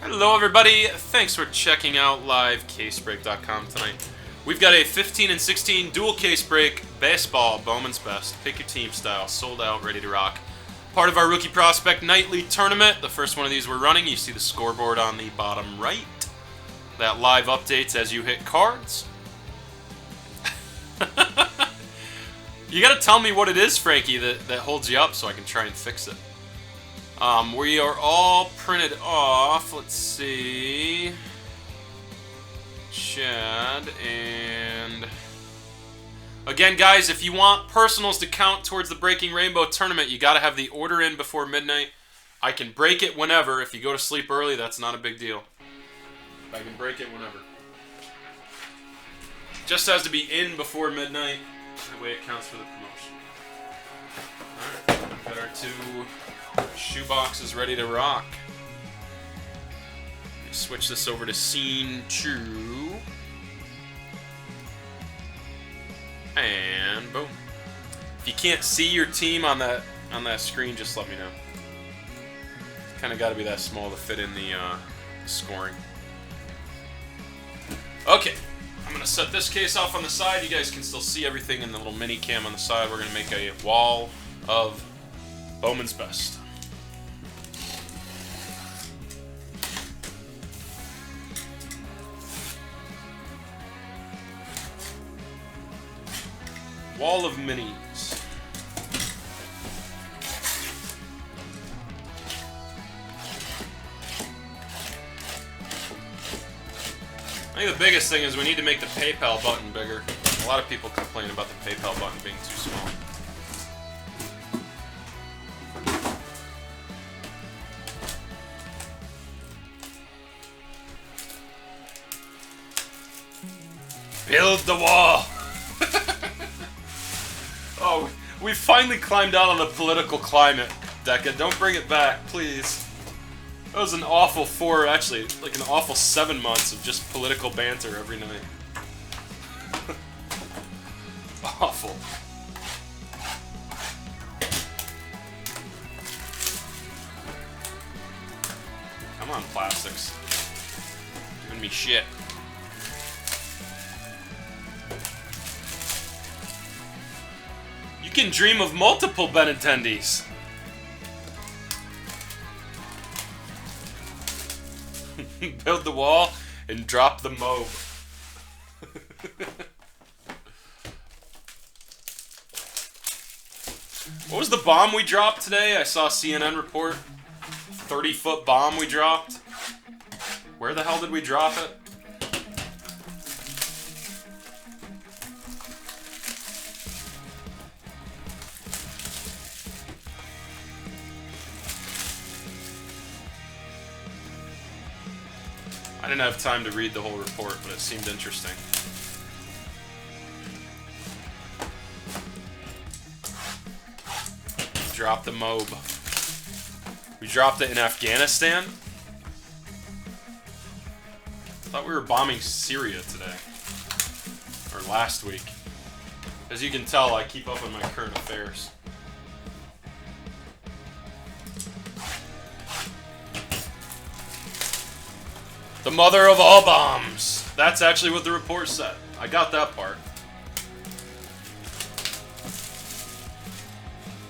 Hello everybody, thanks for checking out livecasebreak.com tonight. We've got a 15 and 16 dual case break baseball, Bowman's Best. Pick your team style, sold out, ready to rock. Part of our Rookie Prospect Nightly Tournament. The first one of these we're running, you see the scoreboard on the bottom right. That live updates as you hit cards. You gotta tell me what it is, Frankie, that holds you up so I can try and fix it. We are all printed off. Let's see. Chad and... Again, guys, if you want personals to count towards the Breaking Rainbow tournament, you gotta have the order in before midnight. I can break it whenever. If you go to sleep early, that's not a big deal. I can break it whenever. Just has to be in before midnight. That way it counts for the promotion. Alright, got our two shoeboxes ready to rock. Switch this over to scene 2. And boom. If you can't see your team on that screen, just let me know. Kind of got to be that small to fit in the scoring. Okay, I'm gonna set this case off on the side. You guys can still see everything in the little mini cam on the side. We're gonna make a wall of Bowman's Best. Wall of minis. I think the biggest thing is we need to make the PayPal button bigger. A lot of people complain about the PayPal button being too small. Build the wall! Oh, we finally climbed out on the political climate, Deca. Don't bring it back, please. That was an awful actually, like an awful 7 months of just political banter every night. Awful. Come on, plastics. Giving me shit. You can dream of multiple Benintendis. Build the wall and drop the mob. What was the bomb we dropped today? I saw a CNN report. 30-foot bomb we dropped. Where the hell did we drop it? I didn't have time to read the whole report, but it seemed interesting. Drop the mob. We dropped it in Afghanistan? I thought we were bombing Syria today. Or last week. As you can tell, I keep up on my current affairs. The mother of all bombs. That's actually what the report said. I got that part.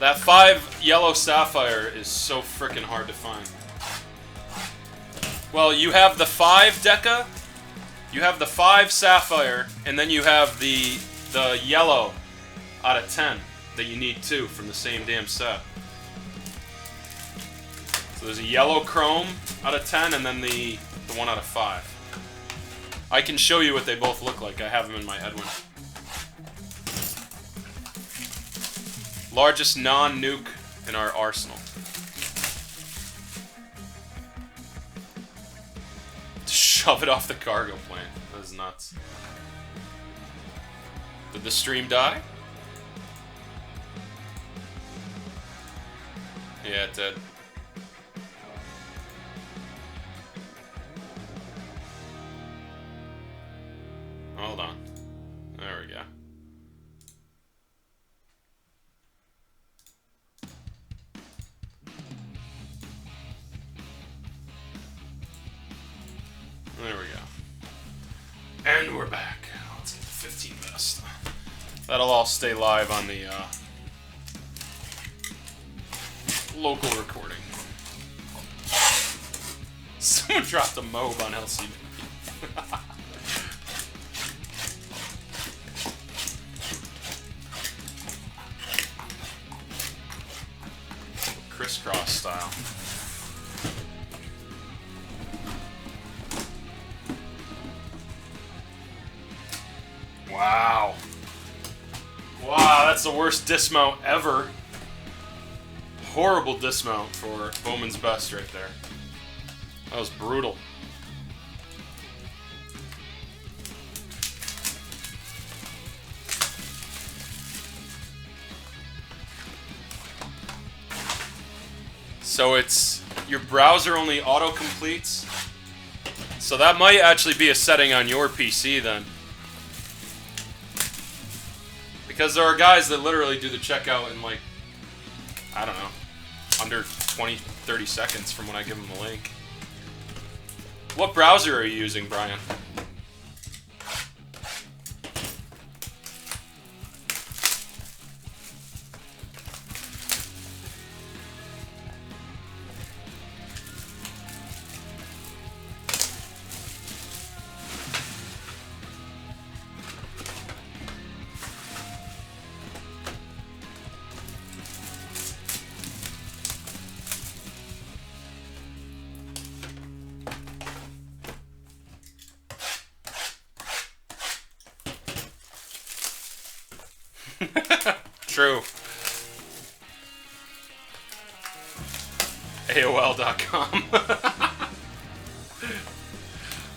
That 5 yellow sapphire is so frickin' hard to find. Well, you have the 5 Deca, you have the 5 sapphire, and then you have the yellow out of 10 that you need 2 from the same damn set. So there's a yellow chrome out of 10, and then the 1 out of 5. I can show you what they both look like. I have them in my Edwin. Largest non-nuke in our arsenal. Shove it off the cargo plane. That is nuts. Did the stream die? Yeah, it did. Hold on. There we go. There we go. And we're back. Let's get the 15 best. That'll all stay live on the local recording. Someone dropped a mob on LCB. Crisscross style. Wow. Wow, that's the worst dismount ever. Horrible dismount for Bowman's best right there. That was brutal. So it's your browser only auto-completes. So that might actually be a setting on your PC then. Because there are guys that literally do the checkout in like, I don't know, under 20, 30 seconds from when I give them the link. What browser are you using, Brian? True. AOL.com.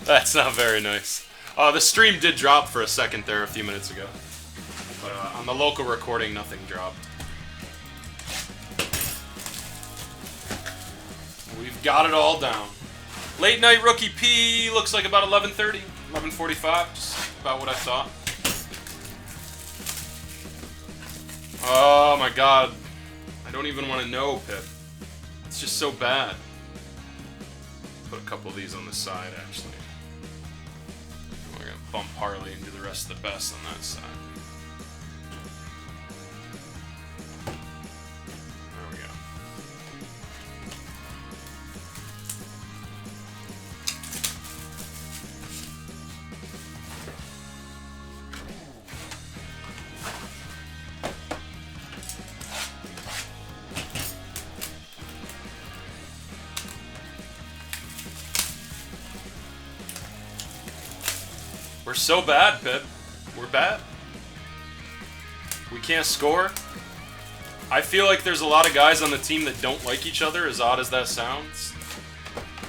That's not very nice. The stream did drop for a second there a few minutes ago. But on the local recording, nothing dropped. We've got it all down. Late night rookie P looks like about 11:30, 11:45, just about what I thought. Oh my god. I don't even want to know, Pip. It's just so bad. Put a couple of these on the side, actually. We're going to bump Harley and do the rest of the best on that side. There we go. We're so bad, Pip. We're bad. We can't score. I feel like there's a lot of guys on the team that don't like each other, as odd as that sounds.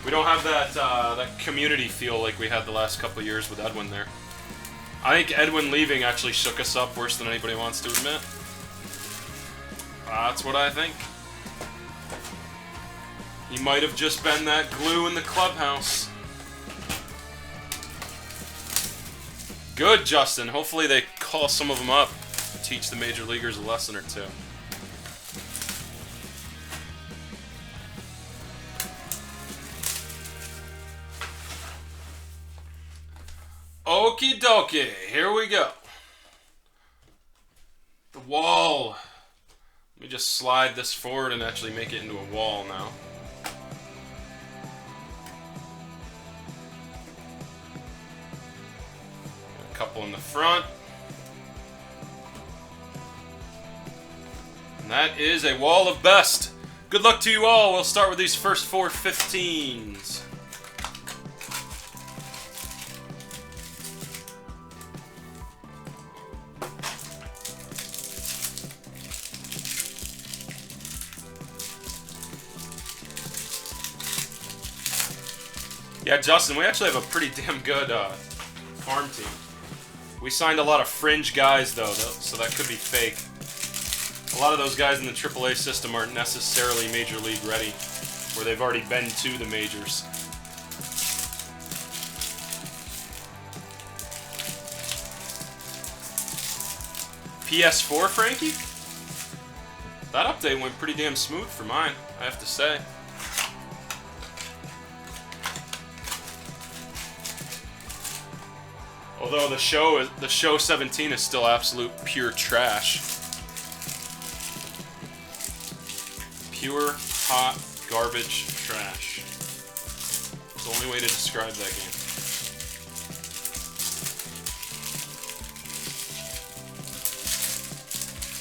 We don't have that that community feel like we had the last couple of years with Edwin there. I think Edwin leaving actually shook us up worse than anybody wants to admit. That's what I think. He might have just been that glue in the clubhouse. Good, Justin. Hopefully they call some of them up, teach the major leaguers a lesson or two. Okie dokie, here we go. The wall. Let me just slide this forward and actually make it into a wall now. Couple in the front. And that is a wall of best. Good luck to you all. We'll start with these first 4 15s. Yeah, Justin, we actually have a pretty damn good farm team. We signed a lot of fringe guys, though, so that could be fake. A lot of those guys in the AAA system aren't necessarily Major League ready, where they've already been to the majors. PS4, Frankie? That update went pretty damn smooth for mine, I have to say. Although the show 17 is still absolute pure trash. Pure, hot, garbage trash. It's the only way to describe that game.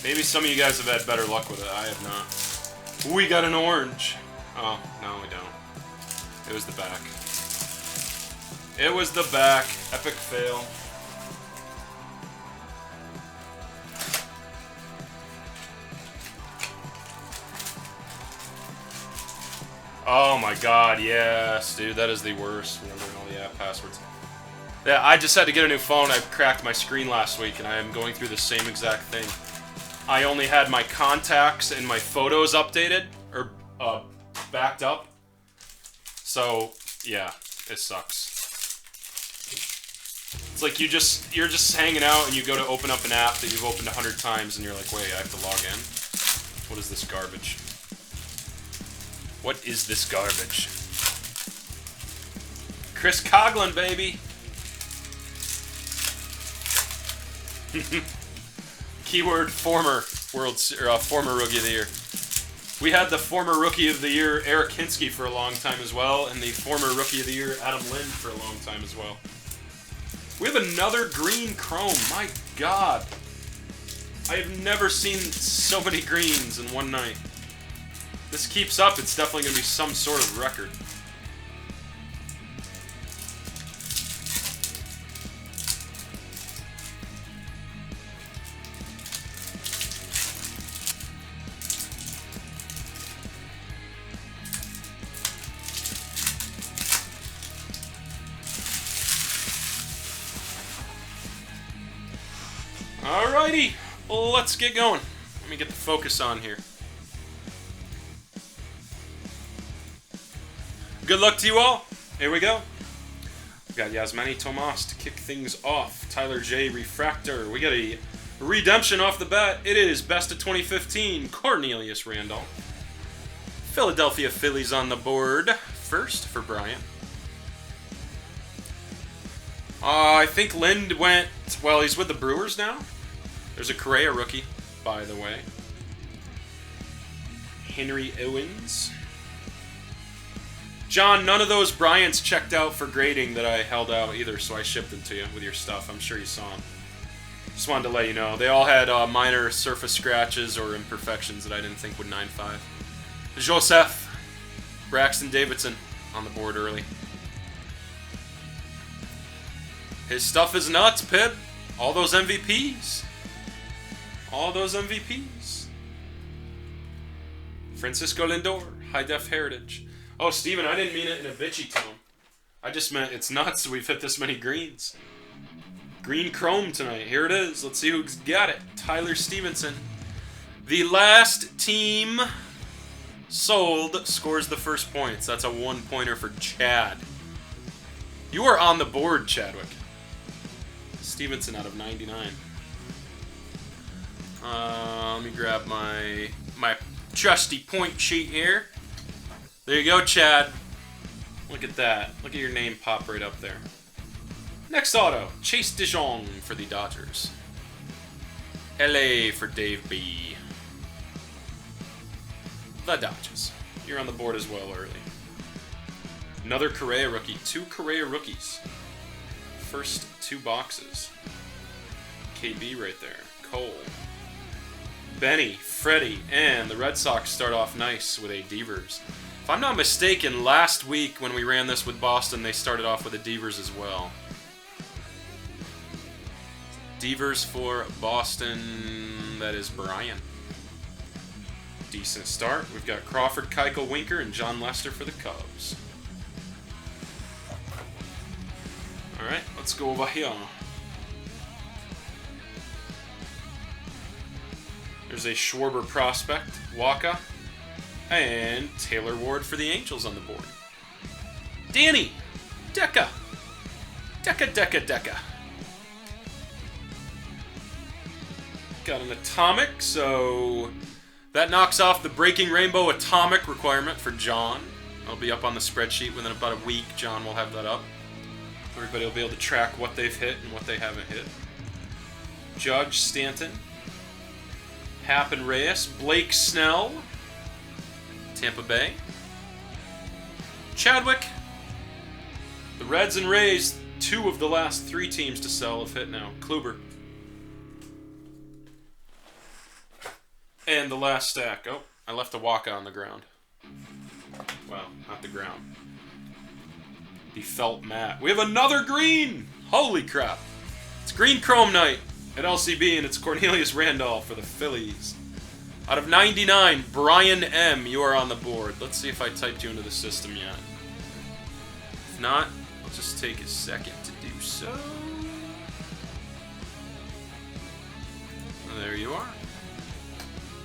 Maybe some of you guys have had better luck with it. I have not. We got an orange. Oh, no we don't. It was the back. It was the back. Epic fail. Oh my god, yes, dude, that is the worst. Remembering all the app passwords. Yeah, I just had to get a new phone. I cracked my screen last week, and I am going through the same exact thing. I only had my contacts and my photos updated, or backed up. So, yeah, it sucks. It's like you're just hanging out and you go to open up an app that you've opened 100 times and you're like, wait, I have to log in? What is this garbage? What is this garbage? Chris Coughlin, baby! Keyword former former Rookie of the Year. We had the former Rookie of the Year Eric Hinsky for a long time as well, and the former Rookie of the Year Adam Lind for a long time as well. We have another green chrome. My god. I have never seen so many greens in one night. This keeps up, it's definitely going to be some sort of record. Alrighty, let's get going. Let me get the focus on here. Good luck to you all. Here we go. We got Yasmani Tomas to kick things off. Tyler J. Refractor. We got a redemption off the bat. It is best of 2015. Cornelius Randolph. Philadelphia Phillies on the board. First for Bryant. I think Lind went... Well, he's with the Brewers now. There's a Correa rookie, by the way. Henry Owens. John, none of those Bryants checked out for grading that I held out either, so I shipped them to you with your stuff. I'm sure you saw them. Just wanted to let you know. They all had minor surface scratches or imperfections that I didn't think would 9.5. Joseph. Braxton Davidson on the board early. His stuff is nuts, Pib. All those MVPs. All those MVPs. Francisco Lindor, High Def Heritage. Oh, Steven, I didn't mean it in a bitchy tone. I just meant it's nuts we've hit this many greens. Green chrome tonight. Here it is. Let's see who's got it. Tyler Stevenson. The last team sold scores the first points. That's a 1-pointer for Chad. You are on the board, Chadwick. Stevenson out of 99. Let me grab my trusty point sheet here. There you go, Chad. Look at that. Look at your name pop right up there. Next auto, Chase DeJong for the Dodgers. LA for Dave B. The Dodgers. You're on the board as well early. Another Correa rookie. 2 Correa rookies. First 2 boxes. KB right there. Cole. Benny, Freddie, and the Red Sox start off nice with a Devers. If I'm not mistaken, last week when we ran this with Boston, they started off with a Devers as well. Devers for Boston, that is Brian. Decent start. We've got Crawford, Keuchel, Winker, and John Lester for the Cubs. Alright, let's go over here. There's a Schwarber prospect, Waka, and Taylor Ward for the Angels on the board. Danny, Deca. Deca. Got an Atomic, so that knocks off the Breaking Rainbow Atomic requirement for John. I'll be up on the spreadsheet within about a week. John will have that up. Everybody will be able to track what they've hit and what they haven't hit. Judge Stanton. Happ and Reyes. Blake Snell. Tampa Bay. Chadwick. The Reds and Rays, 2 of the last 3 teams to sell have hit now. Kluber. And the last stack. Oh, I left a walk on the ground. Well, not the ground. The felt mat. We have another green! Holy crap. It's green chrome night at LCB, and it's Cornelius Randolph for the Phillies. Out of 99, Brian M., you are on the board. Let's see if I typed you into the system yet. If not, I'll just take a second to do so. There you are.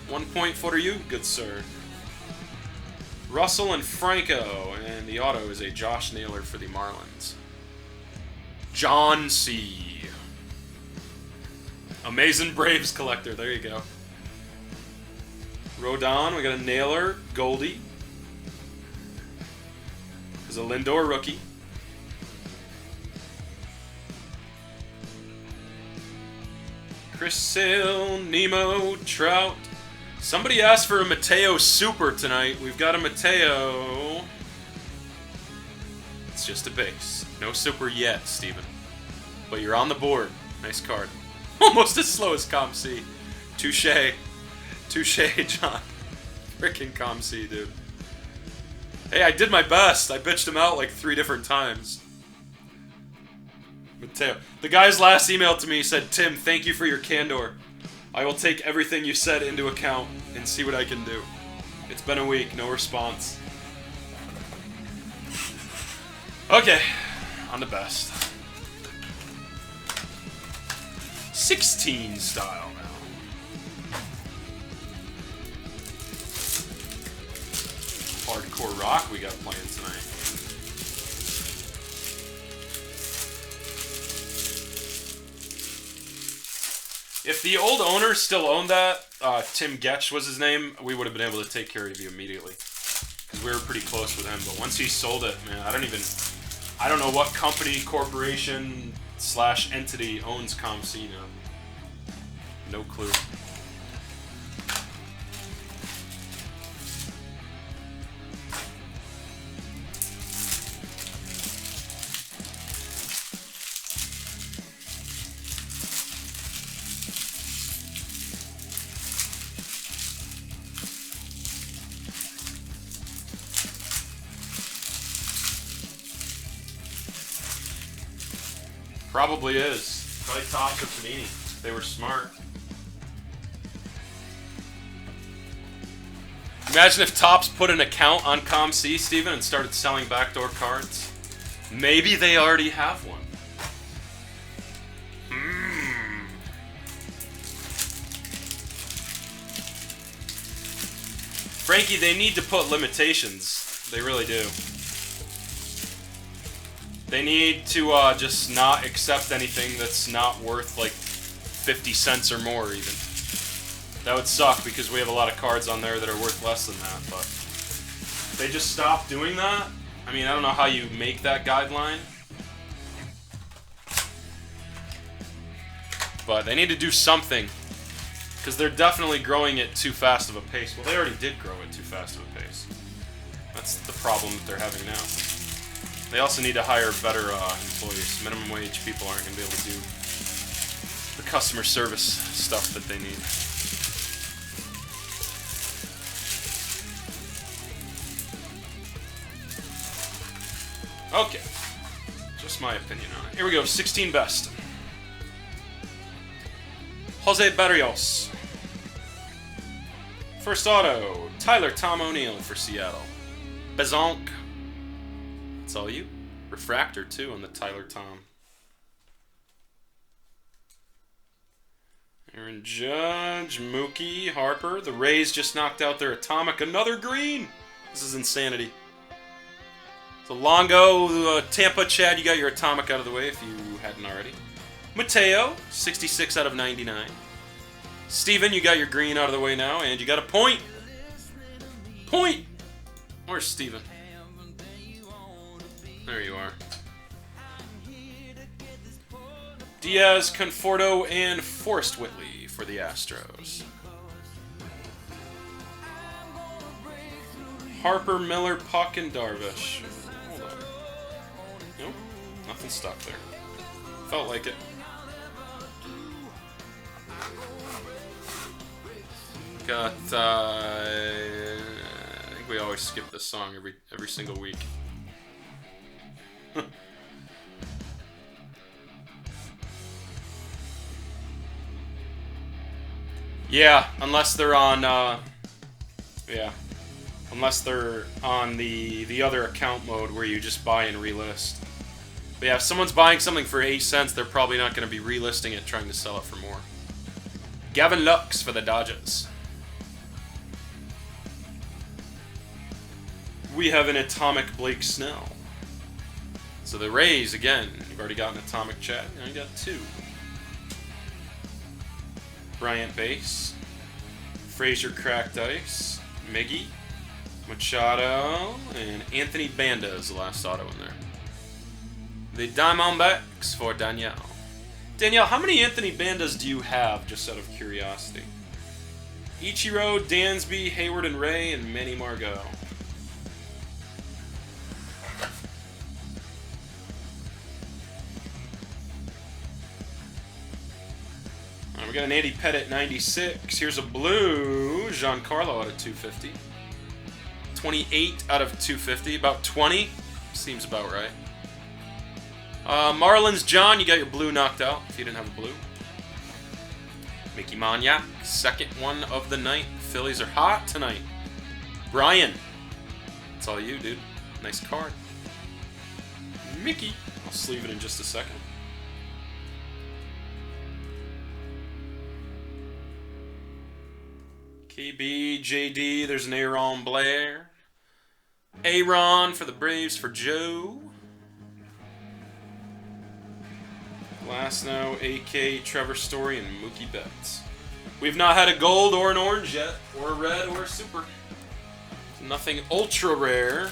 1 point for you, good sir. Russell and Franco, and the auto is a Josh Naylor for the Marlins. John C. Amazing Braves collector, there you go. Rodon, we got a Naylor, Goldie. There's a Lindor rookie. Chris Sale, Nemo, Trout. Somebody asked for a Mateo Super tonight. We've got a Mateo. It's just a base. No Super yet, Steven. But you're on the board. Nice card. Almost as slow as Com C. Touche. Touche, John. Frickin' Com C, dude. Hey, I did my best. I bitched him out like 3 different times. Mateo. The guy's last email to me said, Tim, thank you for your candor. I will take everything you said into account and see what I can do. It's been a week, no response. Okay, on the best. 16 style now. Hardcore rock we got playing tonight. If the old owner still owned that, Tim Getch was his name, we would have been able to take care of you immediately. Because we were pretty close with him. But once he sold it, man, I don't know what company, corporation, / entity owns ComC now. No clue. Probably is. Probably Topps or Panini. They were smart. Imagine if Topps put an account on ComC, Steven, and started selling backdoor cards. Maybe they already have one. Frankie, they need to put limitations. They really do. They need to just not accept anything that's not worth like 50 cents or more even. That would suck because we have a lot of cards on there that are worth less than that, but if they just stop doing that, I mean, I don't know how you make that guideline. But they need to do something because they're definitely growing it too fast of a pace. Well, they already did grow it too fast of a pace. That's the problem that they're having now. They also need to hire better employees. Minimum wage people aren't going to be able to do the customer service stuff that they need. Okay. Just my opinion on it. Here we go. 16 best. Jose Barrios. First auto. Tyler Tom O'Neill for Seattle. Bezonk. That's all you. Refractor, too, on the Tyler Tom. Aaron Judge, Mookie, Harper. The Rays just knocked out their Atomic. Another green! This is insanity. So Longo, Tampa, Chad, you got your Atomic out of the way if you hadn't already. Mateo, 66 out of 99. Steven, you got your green out of the way now, and you got a point. Point! Where's Steven? There you are. Diaz, Conforto, and Forrest Whitley for the Astros. Harper, Miller, Puck, and Darvish. Hold on. Nope, nothing stuck there. Felt like it. Got, I think we always skip this song every single week. Yeah, unless they're on, yeah. Unless they're on the other account mode where you just buy and relist. But yeah, if someone's buying something for 8 cents, they're probably not going to be relisting it trying to sell it for more. Gavin Lux for the Dodgers. We have an Atomic Blake Snell. So the Rays, again, you've already got an Atomic Chad. Now you got 2. Bryant Base. Frazier Cracked Ice. Miggy. Machado. And Anthony Banda is the last auto in there. The Diamondbacks for Danielle. Danielle, how many Anthony Bandas do you have, just out of curiosity? Ichiro, Dansby, Hayward and Ray, and Manny Margot. We got an Andy Pettit 96. Here's a blue Giancarlo out of 250. 28 out of 250. About 20. Seems about right. Marlins John, you got your blue knocked out if you didn't have a blue. Mickey Maniac, second one of the night. Phillies are hot tonight. Brian, it's all you, dude. Nice card. Mickey, I'll sleeve it in just a second. KB, JD, there's an Aaron Blair. Aaron for the Braves for Joe. Glasnow, AK, Trevor Story, and Mookie Betts. We've not had a gold or an orange yet, or a red or a super. Nothing ultra rare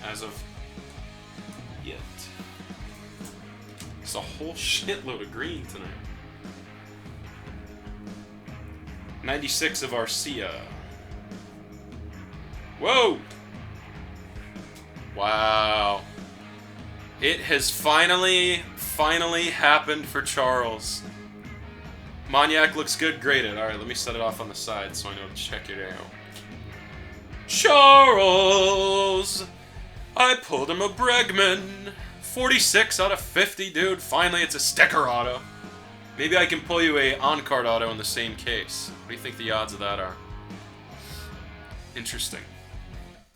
as of yet. It's a whole shitload of green tonight. 96 of Arcia. Whoa! Wow. It has finally happened for Charles. Maniac looks good, graded. Alright, let me set it off on the side so I know to check it out. Charles! I pulled him a Bregman. 46 out of 50, dude. Finally, it's a sticker auto. Maybe I can pull you a on-card auto in the same case. What do you think the odds of that are? Interesting.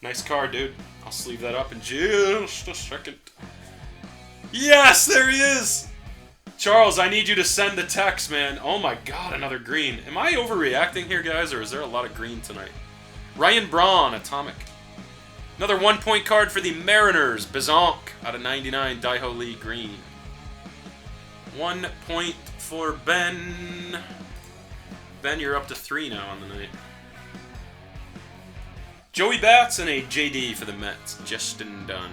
Nice card, dude. I'll sleeve that up in just a second. Yes, there he is! Charles, I need you to send the text, man. Oh my god, another green. Am I overreacting here, guys, or is there a lot of green tonight? Ryan Braun, Atomic. Another 1-point card for the Mariners. Bazonk out of 99, Daiho Lee green. 1 point for Ben. Ben, you're up to 3 now on the night. Joey Bats and a JD for the Mets. Justin Dunn.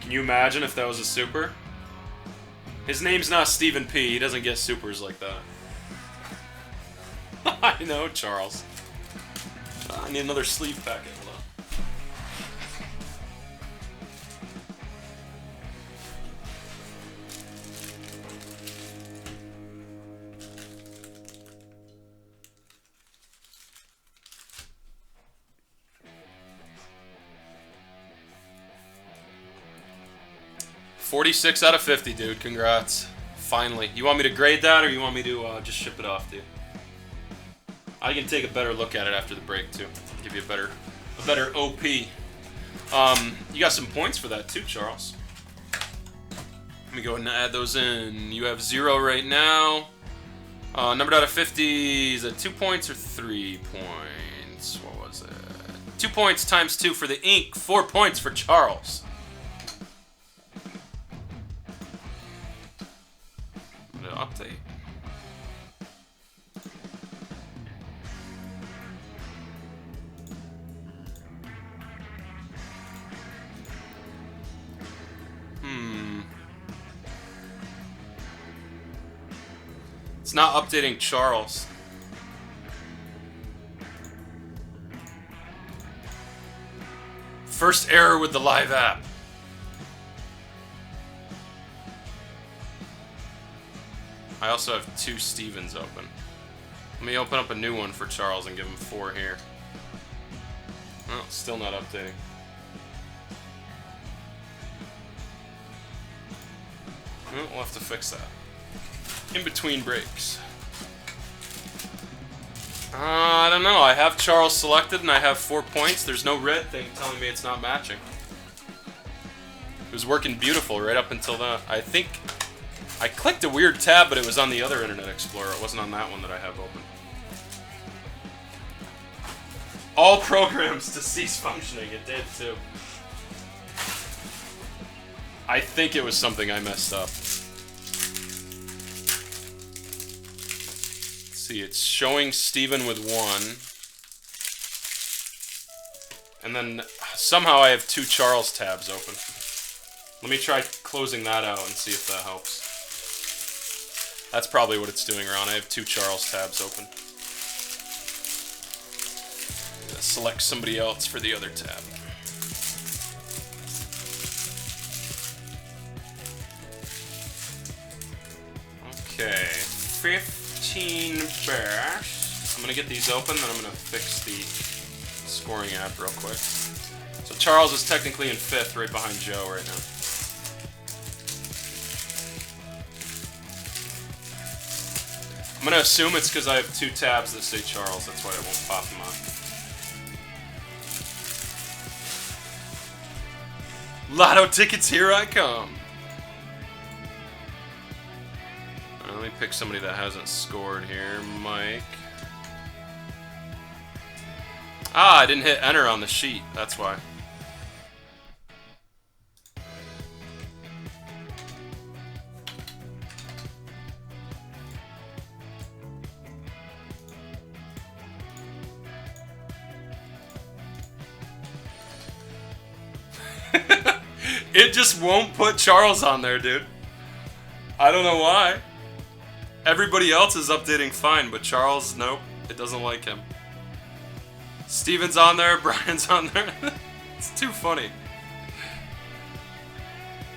Can you imagine if that was a super? His name's not Stephen P. He doesn't get supers like that. I know, Charles. I need another sleeve packet. Hold on. $46 out of 50, dude. Congrats. Finally. You want me to grade that, or you want me to just ship it off to you? I can take a better look at it after the break, too. Give you a better OP. You got some points for that, too, Charles. Let me go ahead and add those in. You have 0 right now. Numbered out of 50, is it 2 points or 3 points? What was it? 2 points times 2 for the ink. 4 points for Charles. Update. It's not updating Charles. First error with the live app. I also have 2 Stevens open. Let me open up a new one for Charles and give him 4 here. Oh, still not updating. Well, we'll have to fix that. In between breaks. I don't know. I have Charles selected and I have 4 points. There's no red thing telling me it's not matching. It was working beautiful right up until that. I think I clicked a weird tab, but it was on the other Internet Explorer. It wasn't on that one that I have open. All programs to cease functioning. It did too. I think it was something I messed up. See, it's showing Steven with 1. And then somehow I have 2 Charles tabs open. Let me try closing that out and see if that helps. That's probably what it's doing, Ron. I have 2 Charles tabs open. Select somebody else for the other tab. Okay, 15 best. I'm gonna get these open, then I'm gonna fix the scoring app real quick. So Charles is technically in 5th, right behind Joe right now. I'm gonna assume it's because I have 2 tabs that say Charles. That's why I won't pop them on. Lotto tickets, here I come. Let me pick somebody that hasn't scored here. Mike. Ah, I didn't hit enter on the sheet. That's why. It just won't put Charles on there, dude. I don't know why. Everybody else is updating fine, but Charles, nope. It doesn't like him. Steven's on there, Brian's on there. It's too funny.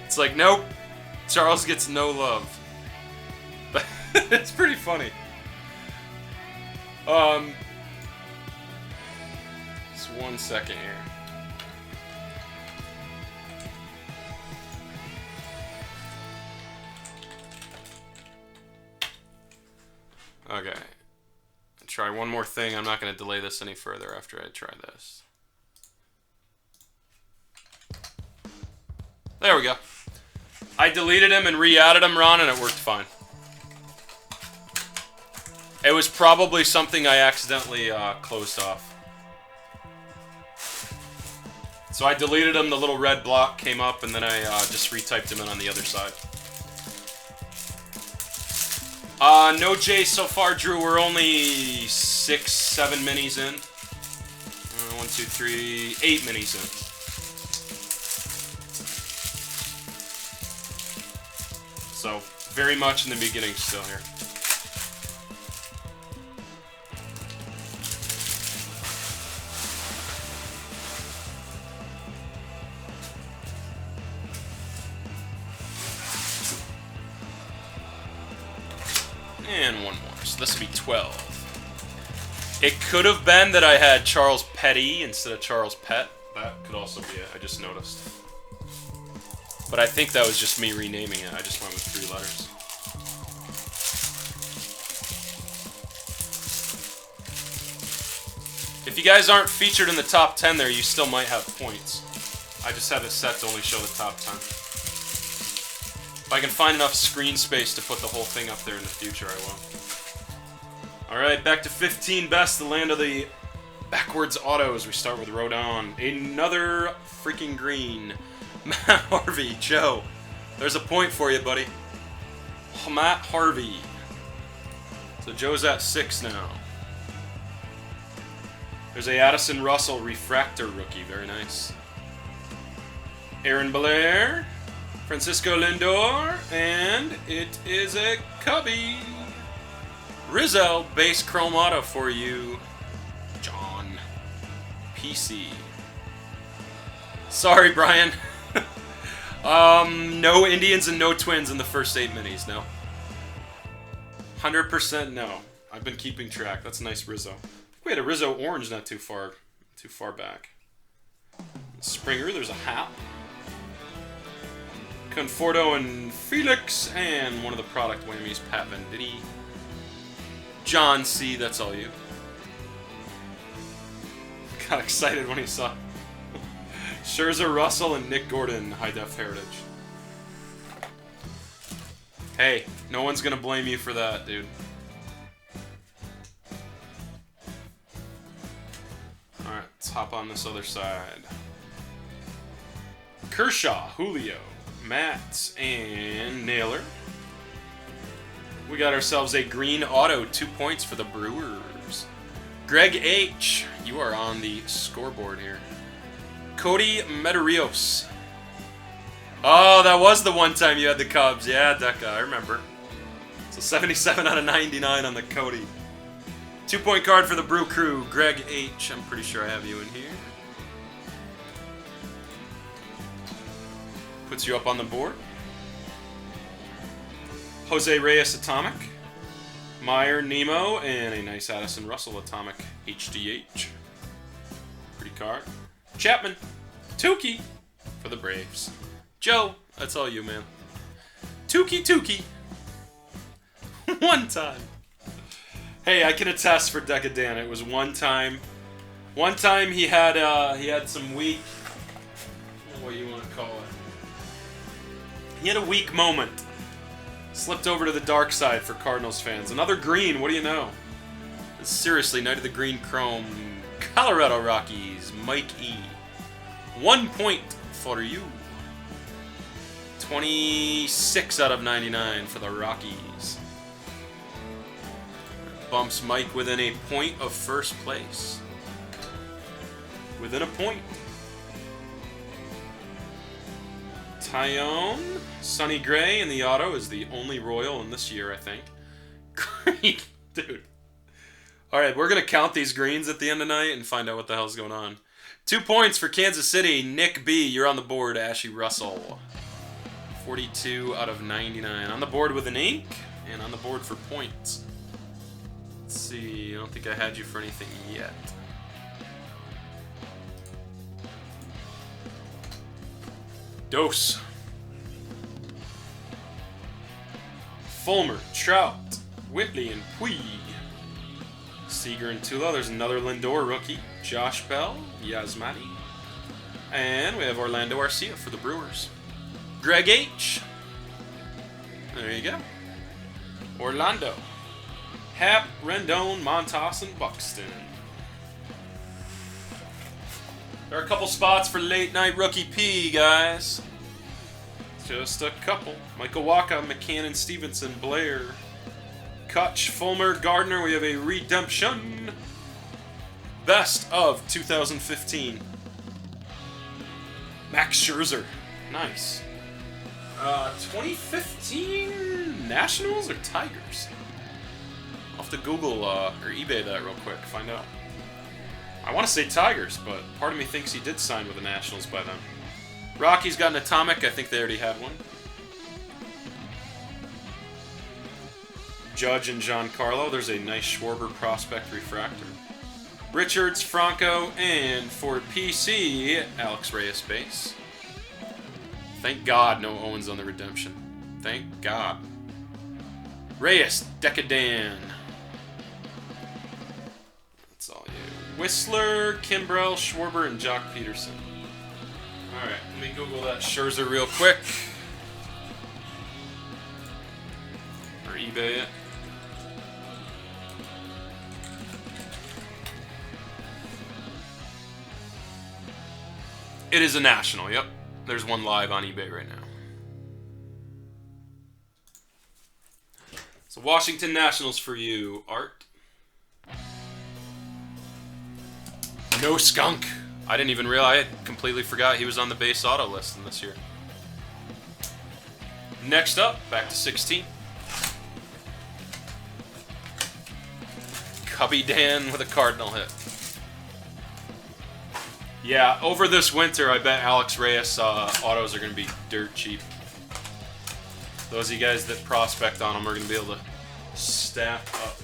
It's like, nope. Charles gets no love. But it's pretty funny. Just 1 second here. Okay. Try one more thing. I'm not going to delay this any further after I try this. There we go. I deleted him and re-added him, Ron, and it worked fine. It was probably something I accidentally closed off. So I deleted him, the little red block came up, and then I just retyped him in on the other side. No J so far, Drew. We're only 6, 7 minis in. 1, 2, 3, 8 minis in. So, very much in the beginning still here. And one more, so this would be 12. It could have been that I had Charles Petty instead of Charles Pett. That could also be it, I just noticed. But I think that was just me renaming it. I just went with 3 letters. If you guys aren't featured in the top 10 there, you still might have points. I just have it set to only show the top 10. If I can find enough screen space to put the whole thing up there in the future, I will. Alright, back to 15 best, the land of the backwards autos. We start with Rodon. Another freaking green. Matt Harvey, Joe. There's a point for you, buddy. Matt Harvey. So Joe's at 6 now. There's a Addison Russell refractor rookie. Very nice. Aaron Blair. Francisco Lindor, and it is a Cubby. Rizzo, base chrome auto for you, John. PC. Sorry, Brian. No Indians and no Twins in the first 8 minis, no. 100% no. I've been keeping track. That's a nice Rizzo. We had a Rizzo orange not too far back. Springer, there's a Hap. Conforto and Felix, and one of the product whammies, Pat Venditti. John C, that's all you. Got excited when he saw Scherzer, Russell, and Nick Gordon, High Def Heritage. Hey, no one's gonna blame you for that, dude. Alright, let's hop on this other side. Kershaw, Julio, Matz, and Naylor. We got ourselves a green auto, 2 points for the Brewers. Greg H., you are on the scoreboard here. Cody Medeiros. Oh, that was the one time you had the Cubs. Yeah, Deca, I remember. So 77 out of 99 on the Cody. 2-point card for the Brew Crew. Greg H., I'm pretty sure I have you in here. Puts you up on the board. Jose Reyes Atomic. Meyer Nemo, and a nice Addison Russell Atomic HDH. Pretty card. Chapman. Tukey for the Braves. Joe, that's all you, man. Tukey. One time. Hey, I can attest for Decadan. It was one time. One time he had some weak. I don't know what you want to call it. He had a weak moment. Slipped over to the dark side for Cardinals fans. Another green, what do you know? Seriously, Night of the Green Chrome. Colorado Rockies, Mike E. 1 point for you. 26 out of 99 for the Rockies. Bumps Mike within a point of first place. Within a point. Tyone, Sonny Gray in the auto is the only Royal in this year, I think. Green, dude. Alright, we're going to count these greens at the end of the night and find out what the hell's going on. 2 points for Kansas City. Nick B, you're on the board. Ashy Russell. 42 out of 99. On the board with an ink, and on the board for points. Let's see, I don't think I had you for anything yet. Dose. Fulmer, Trout, Whitley, and Puig. Seager and Tula. There's another Lindor rookie. Josh Bell, Yasmani. And we have Orlando Arcia for the Brewers. Greg H. There you go. Orlando. Hap, Rendon, Montas, and Buxton. There are a couple spots for late night rookie P, guys. Just a couple. Michael Waka, McCann, Stevenson, Blair, Kutch, Fulmer, Gardner. We have a redemption. Best of 2015. Max Scherzer. Nice. 2015 Nationals or Tigers? I'll have to Google or eBay that real quick, find out. I want to say Tigers, but part of me thinks he did sign with the Nationals by then. Rockies got an Atomic. I think they already had one. Judge and Giancarlo. There's a nice Schwarber Prospect Refractor. Richards, Franco, and for PC, Alex Reyes base. Thank God no Owens on the redemption. Thank God. Reyes, Decadan. That's all you. Whistler, Kimbrell, Schwarber, and Jock Peterson. Alright, let me Google that Scherzer real quick. Or eBay it. It is a national, yep. There's one live on eBay right now. So Washington Nationals for you, Art. No Skunk. I didn't even realize. I completely forgot he was on the base auto list in this year. Next up, back to 16. Cubby Dan with a Cardinal hit. Yeah, over this winter, I bet Alex Reyes autos are going to be dirt cheap. Those of you guys that prospect on them are going to be able to stack up.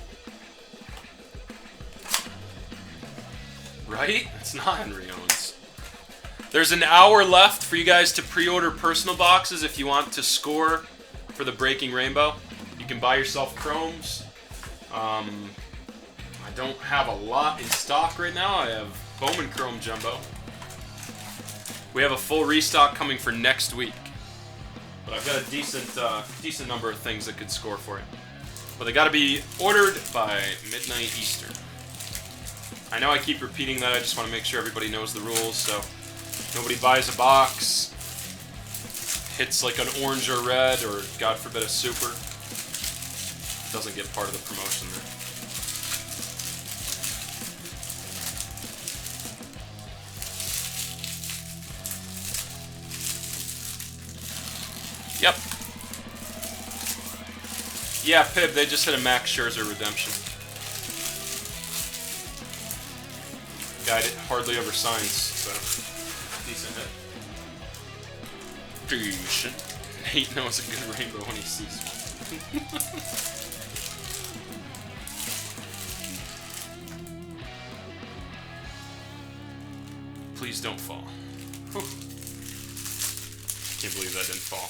Right? It's not Henry Owens. There's an hour left for you guys to pre-order personal boxes if you want to score for the Breaking Rainbow. You can buy yourself chromes. I don't have a lot in stock right now. I have Bowman Chrome Jumbo. We have a full restock coming for next week. But I've got a decent number of things that could score for you. But they got to be ordered by midnight Eastern. I know I keep repeating that. I just want to make sure everybody knows the rules. So nobody buys a box, hits like an orange or red, or God forbid a super. Doesn't get part of the promotion there. Yep. Yeah, Pib, they just hit a Max Scherzer redemption. Guy hardly ever signs, so decent hit. Decent. Nate knows a good rainbow when he sees one. Please don't fall. Whew. Can't believe that didn't fall.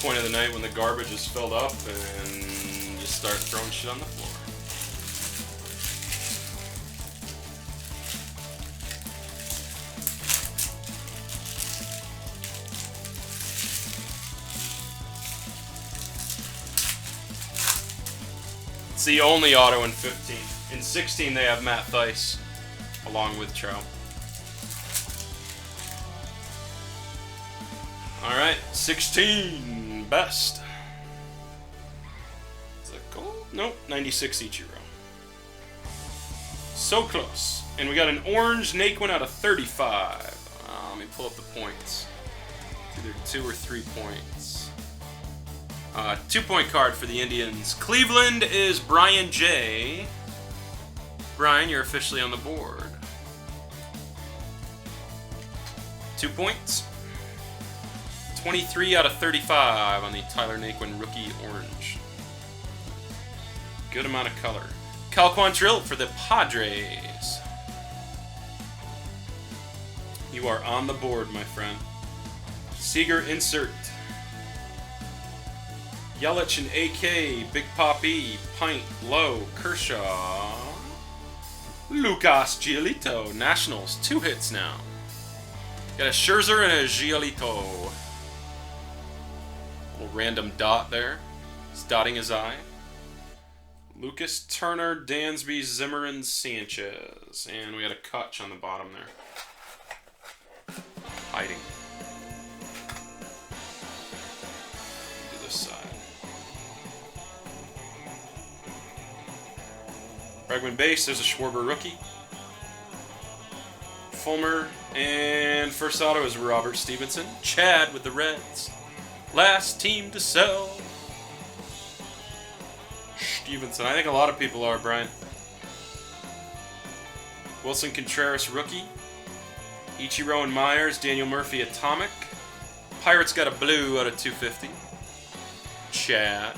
Point of the night when the garbage is filled up and just start throwing shit on the floor. It's the only auto in 15. In 16 they have Matt Thaiss along with Trout. Alright, 16. Best. Is that gold? Nope, 96 Ichiro. So close. And we got an orange Naquin out of 35. Let me pull up the points. It's either 2 or 3 points. 2-point card for the Indians. Cleveland is Brian J. Brian, you're officially on the board. 2 points. 23 out of 35 on the Tyler Naquin rookie orange. Good amount of color. Cal Quantrill for the Padres. You are on the board, my friend. Seager insert. Yelich and AK, Big Poppy, Pint, Low, Kershaw. Lucas Giolito, Nationals, 2 hits now. Got a Scherzer and a Giolito. Little random dot there. He's dotting his eye. Lucas, Turner, Dansby, Zimmerman, Sanchez. And we got a Kutch on the bottom there. Hiding. To this side. Bregman base, there's a Schwarber rookie. Fulmer. And first auto is Robert Stevenson. Chad with the Reds. Last team to sell. Stevenson. I think a lot of people are, Brian. Wilson Contreras, rookie. Ichiro and Myers. Daniel Murphy, atomic. Pirates got a blue out of 250. Chad.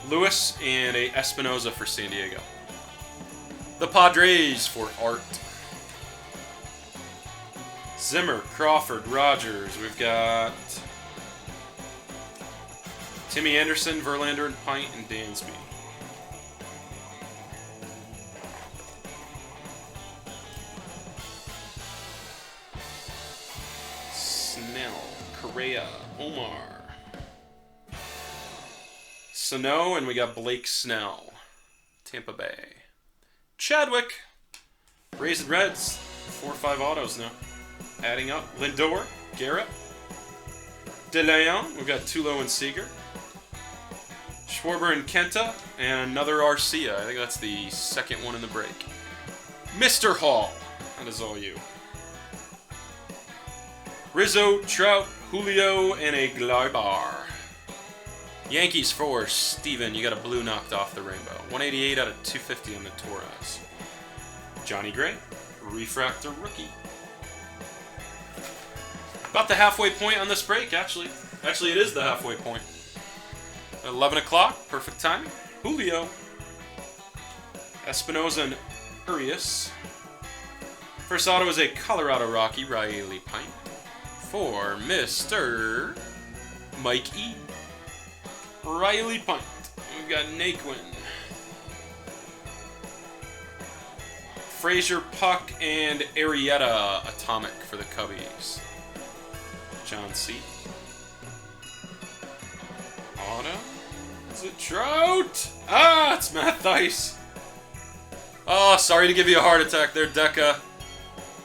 Lewis and a Espinoza for San Diego. The Padres for Art. Zimmer, Crawford, Rogers. We've got Timmy Anderson, Verlander, and Pint, and Dansby. Snell, Correa, Omar. Sano, and we got Blake Snell. Tampa Bay. Chadwick. Rays and Reds. 4 or 5 autos now. Adding up. Lindor, Garrett. De Leon. We've got Tulo and Seager. Schwarber and Kenta. And another Arcia. I think that's the second one in the break. Mr. Hall. That is all you. Rizzo, Trout, Julio, and a Gleibar. Yankees for Steven. You got a blue knocked off the rainbow. 188 out of 250 on the Torres. Johnny Gray. Refractor rookie. About the halfway point on this break, actually. Actually, it is the halfway point. 11 o'clock. Perfect timing. Julio. Espinoza and Urias. First auto is a Colorado Rocky, Riley Pint. For Mr. Mike E. Riley Pint. We've got Naquin. Frazier, Puck, and Arrieta Atomic for the Cubbies. John C. Auto. Is it Trout? Ah, it's Matt Thaiss. Oh, sorry to give you a heart attack there, Deca.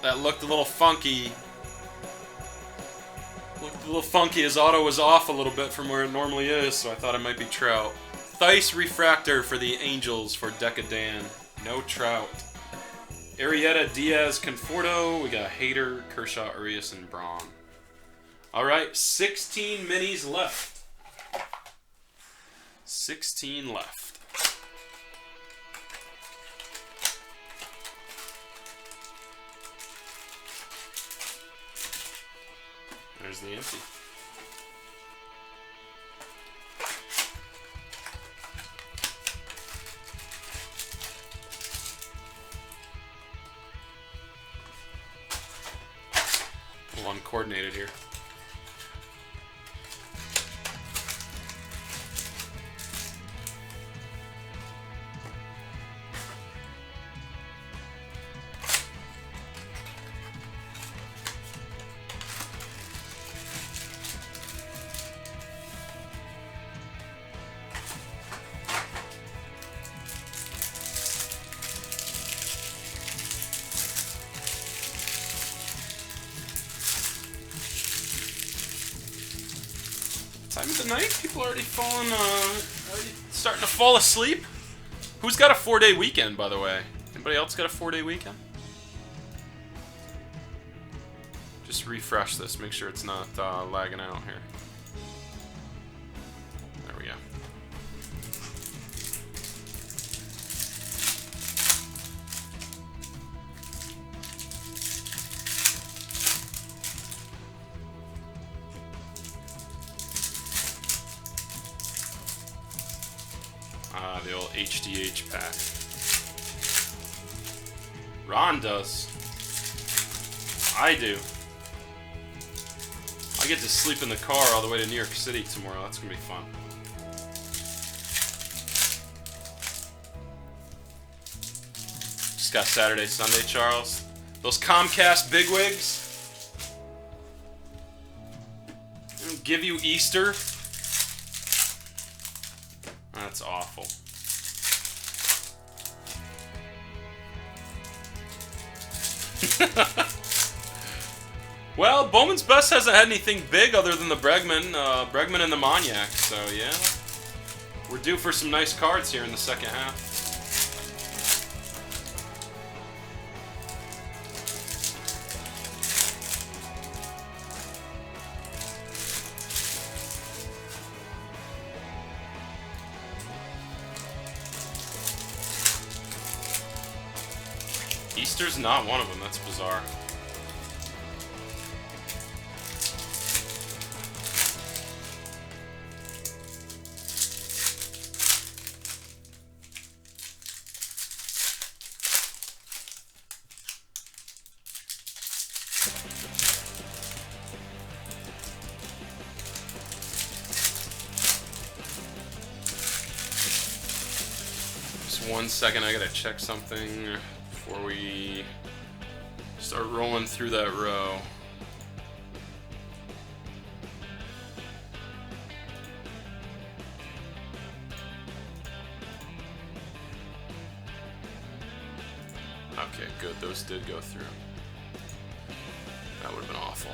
That looked a little funky. Looked a little funky. His auto was off a little bit from where it normally is, so I thought it might be Trout. Thaiss Refractor for the Angels for Deca Dan. No Trout. Arrieta, Diaz, Conforto. We got Hader, Kershaw, Urias, and Braun. Alright, 16 minis left. 16 left. There's the empty. A little uncoordinated here. Time of the night, people already falling, already starting to fall asleep. Who's got a 4-day weekend, by the way? Anybody else got a 4-day weekend? Just refresh this, make sure it's not lagging out here. There we go. The old HDH pack. Ron does. I do. I get to sleep in the car all the way to New York City tomorrow. That's gonna be fun. Just got Saturday, Sunday, Charles. Those Comcast bigwigs. They don't give you Easter. That's awful. Well, Bowman's Best hasn't had anything big other than the Bregman and the Moniak, so yeah. We're due for some nice cards here in the second half. Easter's not one of them, that's bizarre. Just 1 second, I gotta check something before we start rolling through that row. Okay, good. Those did go through. That would have been awful.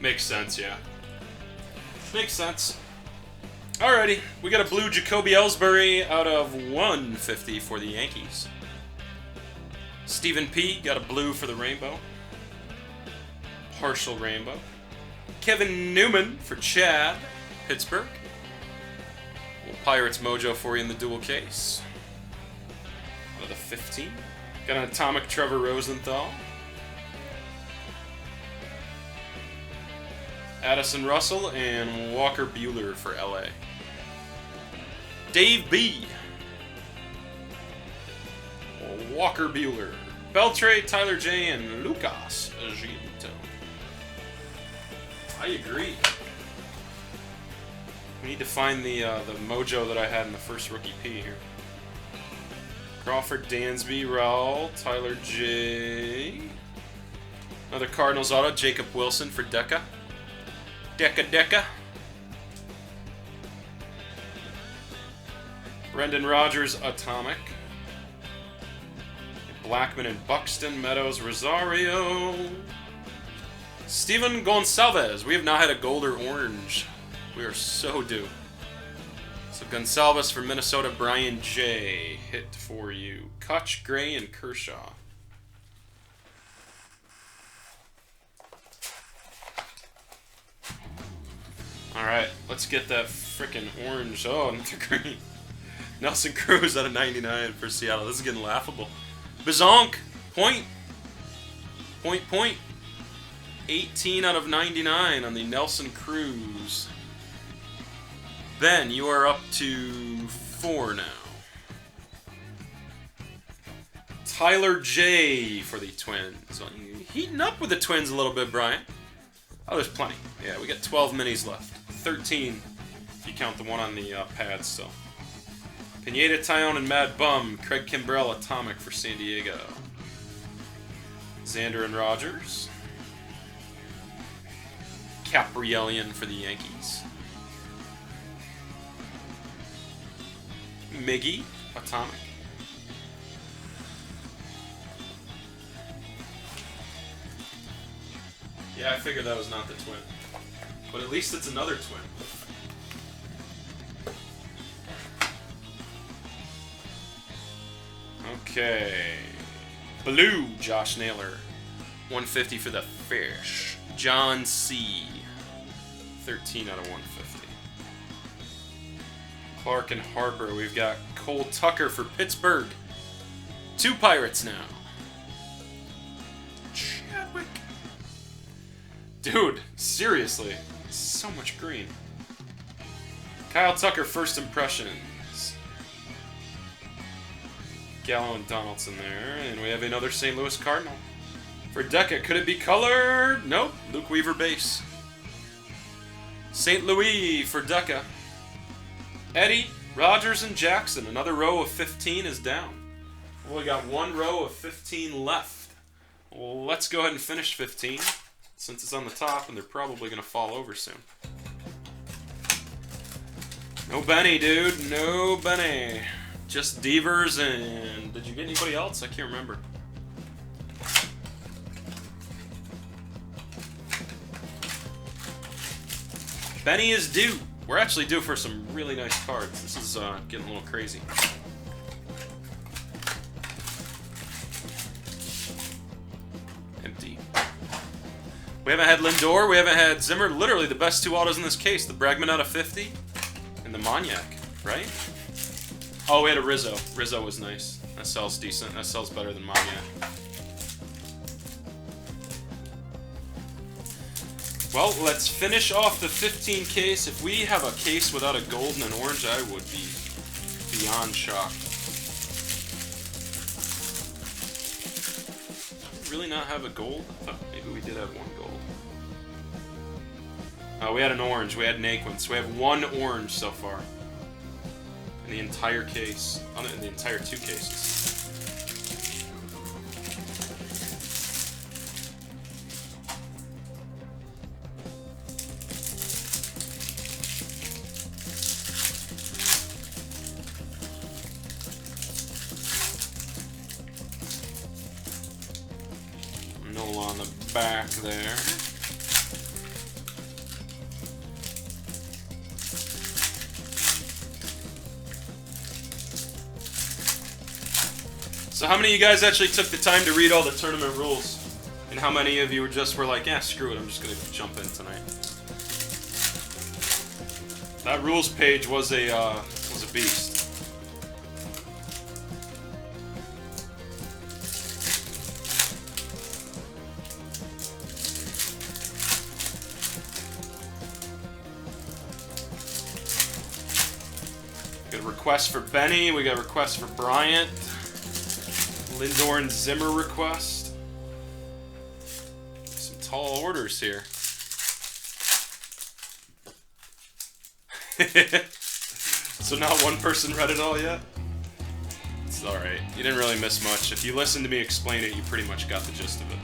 Makes sense, yeah. Makes sense. Alrighty, we got a blue Jacoby Ellsbury out of 150 for the Yankees. Stephen P. got a blue for the Rainbow. Partial Rainbow. Kevin Newman for Chad, Pittsburgh. Pirates Mojo for you in the dual case. Out of the 15. Got an Atomic Trevor Rosenthal. Addison Russell and Walker Buehler for LA. Dave B. Walker Buehler. Beltre, Tyler J. and Lucas Giolito. I agree. We need to find the mojo that I had in the first rookie P here. Crawford, Dansby, Raul, Tyler J. Another Cardinals auto, Jacob Wilson for Deca. Deca. Brendan Rodgers, Atomic. Blackman and Buxton, Meadows, Rosario. Steven Gonçalves. We have not had a gold or orange. We are so due. So Gonçalves for Minnesota, Brian J. Hit for you. Kutch, Gray, and Kershaw. Alright, let's get that frickin' orange. Oh, another green. Nelson Cruz out of 99 for Seattle. This is getting laughable. Bazonk, point. 18 out of 99 on the Nelson Cruz. Ben, you are up to 4 now. Tyler J for the Twins. Well, you're heating up with the Twins a little bit, Brian. Oh, there's plenty. Yeah, we got 12 minis left. 13 if you count the one on the pad still. Pineda, Tyone, and Mad Bum. Craig Kimbrell, Atomic for San Diego. Xander and Rogers. Caprielian for the Yankees. Miggy, Atomic. Yeah, I figured that was not the twin. But at least it's another twin. Okay. Blue, Josh Naylor. 150 for the Fish. John C. 13 out of 150. Clark and Harper. We've got Cole Tucker for Pittsburgh. 2 Pirates now. Chadwick. Dude, seriously. So much green. Kyle Tucker, first impressions. Gallo and Donaldson there. And we have another St. Louis Cardinal. For Deca, could it be colored? Nope. Luke Weaver base. St. Louis for Deca. Eddie, Rogers, and Jackson. Another row of 15 is down. Well, we got 1 row of 15 left. Well, let's go ahead and finish 15. Since it's on the top and they're probably going to fall over soon. No Benny, dude. No Benny. Just Devers and... Did you get anybody else? I can't remember. Benny is due. We're actually due for some really nice cards. This is getting a little crazy. Empty. We haven't had Lindor. We haven't had Zimmer. Literally the best 2 autos in this case. The Bregman out of 50 and the Moniak, right? Oh, we had a Rizzo. Rizzo was nice. That sells decent. That sells better than Moniak. Well, let's finish off the 15 case. If we have a case without a gold and an orange, I would be beyond shocked. Really not have a gold? I thought maybe we did have 1 gold. We had an orange. We had Naquin. So we have 1 orange so far. In the entire case. In the entire 2 cases. Nola on the back there. So how many of you guys actually took the time to read all the tournament rules? And how many of you were like, yeah, screw it, I'm just going to jump in tonight? That rules page was a beast. We got a request for Benny, we got a request for Bryant. Lindor and Zimmer request. Some tall orders here. So not one person read it all yet? It's alright. You didn't really miss much. If you listened to me explain it, you pretty much got the gist of it.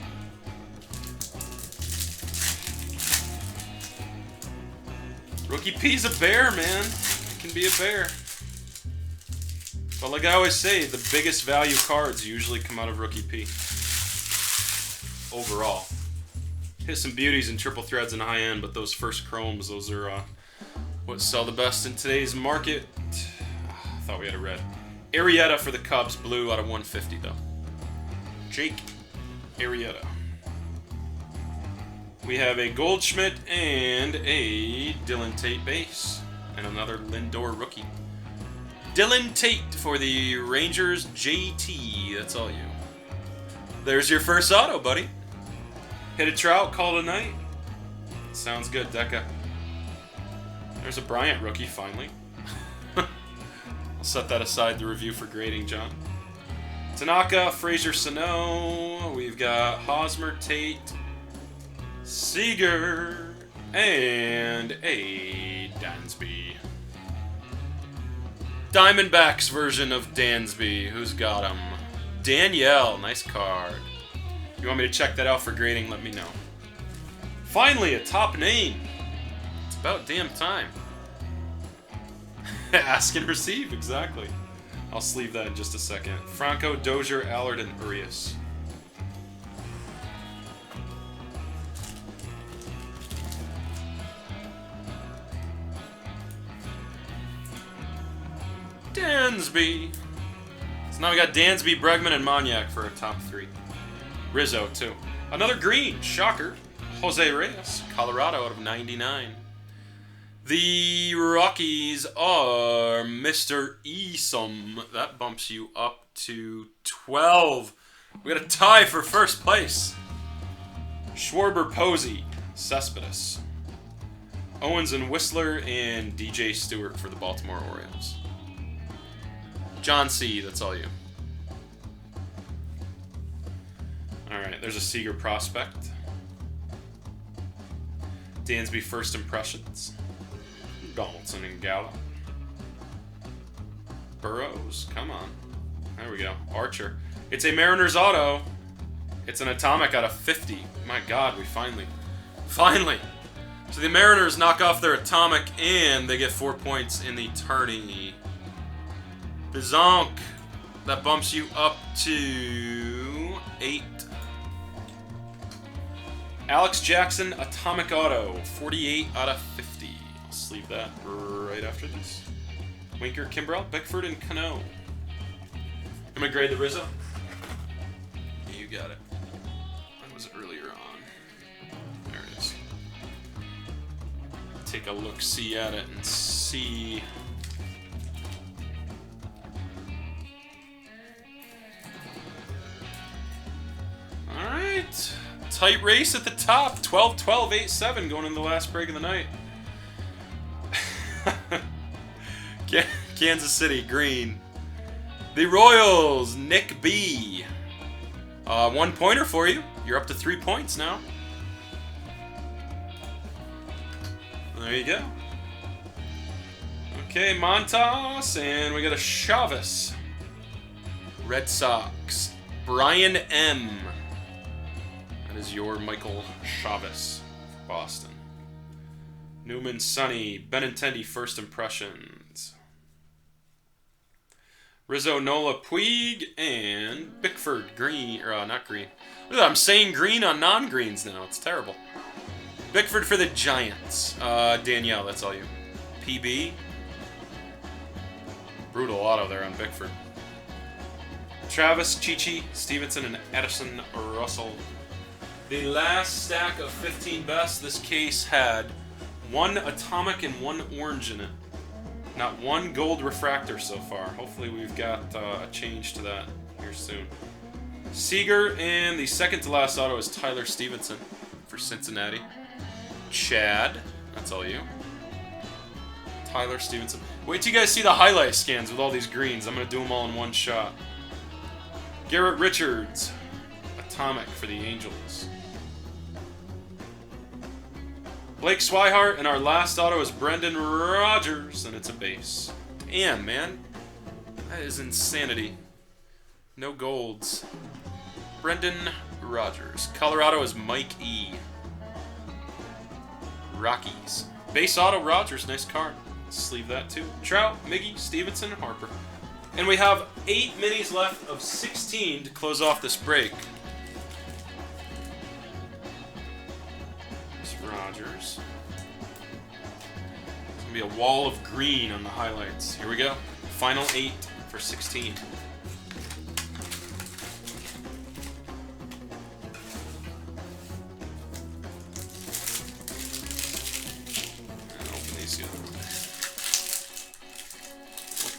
Rookie P's a bear, man. It can be a bear. But like I always say, the biggest value cards usually come out of Rookie P. Overall. Hit some beauties in triple threads and high end, but those first chromes, those are what sell the best in today's market. I thought we had a red. Arrieta for the Cubs, blue out of 150 though. Jake Arrieta. We have a Goldschmidt and a Dylan Tate base. And another Lindor rookie. Dylan Tate for the Rangers JT. That's all you. There's your first auto, buddy. Hit a Trout, call it a night. Sounds good, Deca. There's a Bryant rookie, finally. I'll set that aside to review for grading, John. Tanaka, Fraser Sano. We've got Hosmer, Tate, Seager, and a Dansby. Diamondbacks version of Dansby. Who's got him? Danielle. Nice card. You want me to check that out for grading? Let me know. Finally, a top name. It's about damn time. Ask and receive, exactly. I'll sleeve that in just a second. Franco, Dozier, Allard, and Urias. Dansby. So now we got Dansby, Bregman, and Moniak for our top three. Rizzo, too. Another green. Shocker. Jose Reyes, Colorado out of 99. The Rockies are Mr. Esom. That bumps you up to 12. We got a tie for first place. Schwarber, Posey, Cespedes. Owens and Whistler, and DJ Stewart for the Baltimore Orioles. John C., that's all you. Alright, there's a Seager prospect. Dansby first impressions. Donaldson and Gallup. Burrows, come on. There we go. Archer. It's a Mariners auto. It's an atomic out of 50. My God, we finally. So the Mariners knock off their atomic and they get 4 points in the tourney. Bizonk. That bumps you up to 8. Alex Jackson, atomic auto. 48 out of 50. I'll sleeve that right after this. Winker, Kimbrell, Bickford, and Cano. I'm going to grade the Rizzo. You got it. That was earlier on. There it is. Take a look-see at it and see. Alright. Tight race at the top. 12-12, 8-7 going into the last break of the night. Kansas City, green. The Royals, Nick B. 1 pointer for you. You're up to 3 points now. There you go. Okay, Montas, and we got a Chavez. Red Sox, Brian M. That is your Michael Chavez for Boston. Newman, Sonny, Benintendi, first impressions. Rizzo, Nola, Puig, and Bickford, green, or not green. Look at that, I'm saying green on non-greens now. It's terrible. Bickford for the Giants. Danielle, that's all you. PB. Brutal auto there on Bickford. Travis, Chichi, Stevenson, and Edison Russell. The last stack of 15 best, this case had 1 atomic and 1 orange in it. Not 1 gold refractor so far. Hopefully we've got a change to that here soon. Seager, and the second to last auto is Tyler Stevenson for Cincinnati. Chad, that's all you. Tyler Stevenson. Wait till you guys see the highlight scans with all these greens. I'm going to do them all in one shot. Garrett Richards, atomic for the Angels. Blake Swihart, and our last auto is Brendan Rodgers, and it's a base. Damn, man. That is insanity. No golds. Brendan Rodgers. Colorado is Mike E. Rockies. Base auto Rodgers, nice card. Sleeve that too. Trout, Miggy, Stevenson, Harper. And we have 8 minis left of 16 to close off this break. There's Rodgers. It's going to be a wall of green on the highlights. Here we go. Final 8 for 16.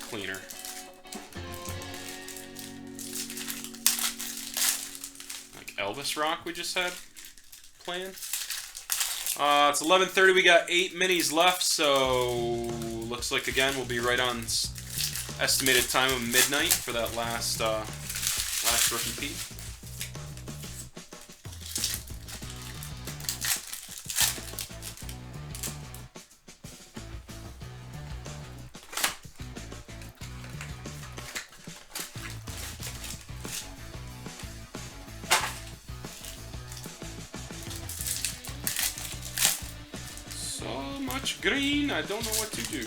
Cleaner. Like Elvis Rock we just had playing. It's 11:30. We got 8 minis left, so looks like again we'll be right on estimated time of midnight for that last rookie peak. Much green, I don't know what to do.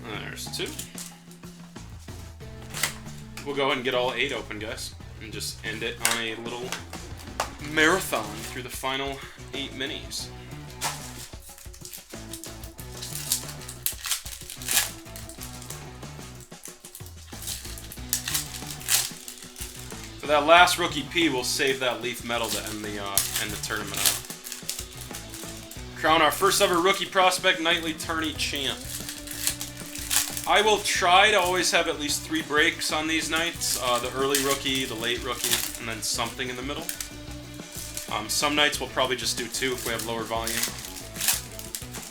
There's 2. We'll go ahead and get all 8 open, guys, and just end it on a little marathon through the final 8 minis. For that last rookie P, we'll save that Leaf Metal to end the tournament out. Crown our first ever rookie prospect nightly tourney champ. I will try to always have at least 3 breaks on these nights. The early rookie, the late rookie, and then something in the middle. Some nights we'll probably just do 2 if we have lower volume.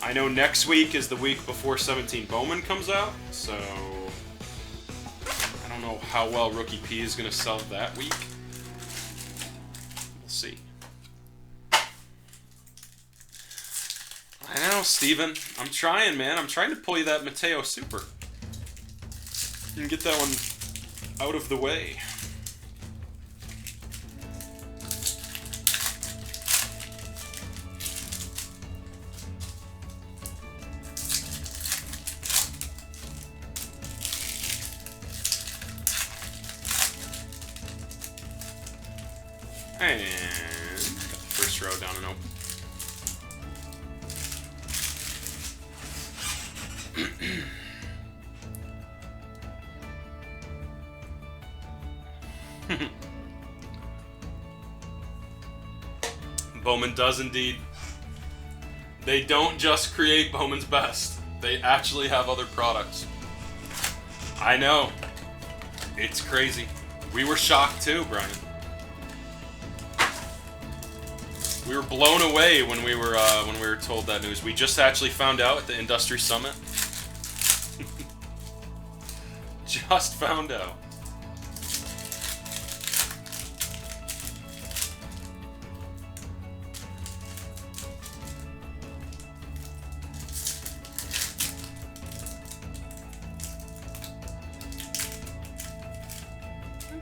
I know next week is the week before 17 Bowman comes out, so I don't know how well Rookie P is going to sell that week. We'll see. I know, Steven. I'm trying, man. I'm trying to pull you that Mateo Super. And get that one out of the way. And got the first row down and open. Bowman does indeed. They don't just create Bowman's Best. They actually have other products. I know. It's crazy. We were shocked too, Brian. We were blown away when we were told that news. We just actually found out at the Industry Summit. Just found out.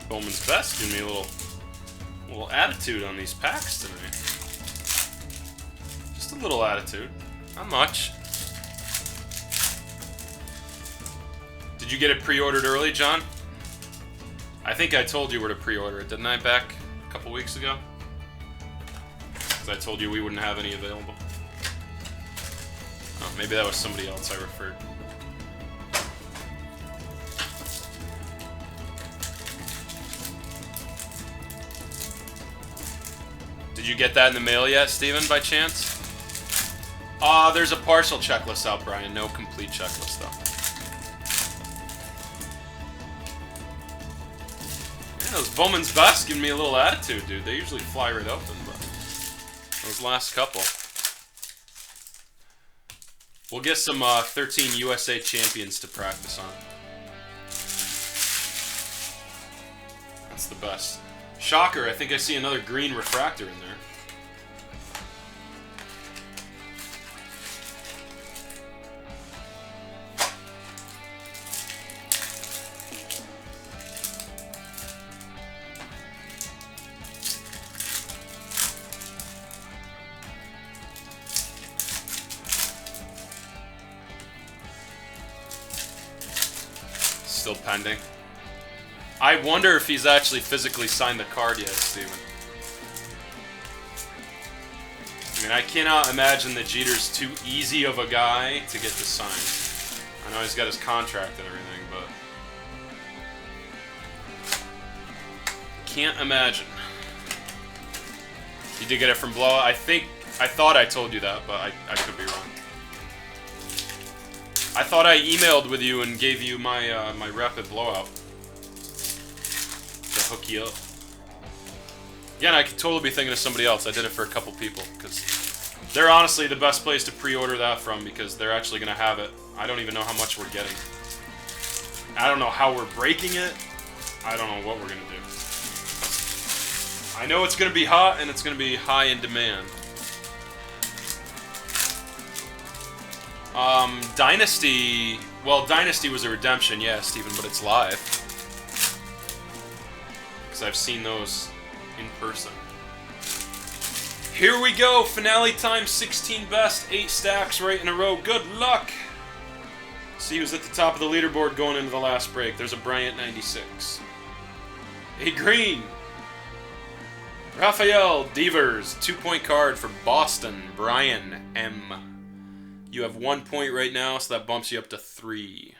Bowman's Best giving me a little attitude on these packs tonight. Just a a little attitude. Not much. Did you get it pre-ordered early, John? I think I told you where to pre-order it, didn't I, back a couple weeks ago? Because I told you we wouldn't have any available. Oh, maybe that was somebody else I referred. Did you get that in the mail yet, Steven, by chance? There's a partial checklist out, Brian. No complete checklist, though. Yeah, those Bowman's Best giving me a little attitude, dude. They usually fly right open, but those last couple. We'll get some 13 USA champions to practice on. That's the best. Shocker, I think I see another green refractor in there. Still pending. I wonder if he's actually physically signed the card yet, Steven. I mean, I cannot imagine that Jeter's too easy of a guy to get this signed. I know he's got his contract and everything, but can't imagine. You did get it from Blowout? I thought I told you that, but I could be wrong. I thought I emailed with you and gave you my my rep at Blowout. To hook you up. Again, I could totally be thinking of somebody else. I did it for a couple people, because they're honestly the best place to pre-order that from, because they're actually going to have it. I don't even know how much we're getting. I don't know how we're breaking it. I don't know what we're going to do. I know it's going to be hot, and it's going to be high in demand. Dynasty... Well, Dynasty was a redemption, yeah, Steven, but it's live. Because I've seen those in person. Here we go! Finale time, 16 best, 8 stacks right in a row. Good luck! See who's at the top of the leaderboard going into the last break. There's a Bryant 96. A green! Rafael Devers, 2-point card for Boston, Brian M. You have 1 point right now, so that bumps you up to 3.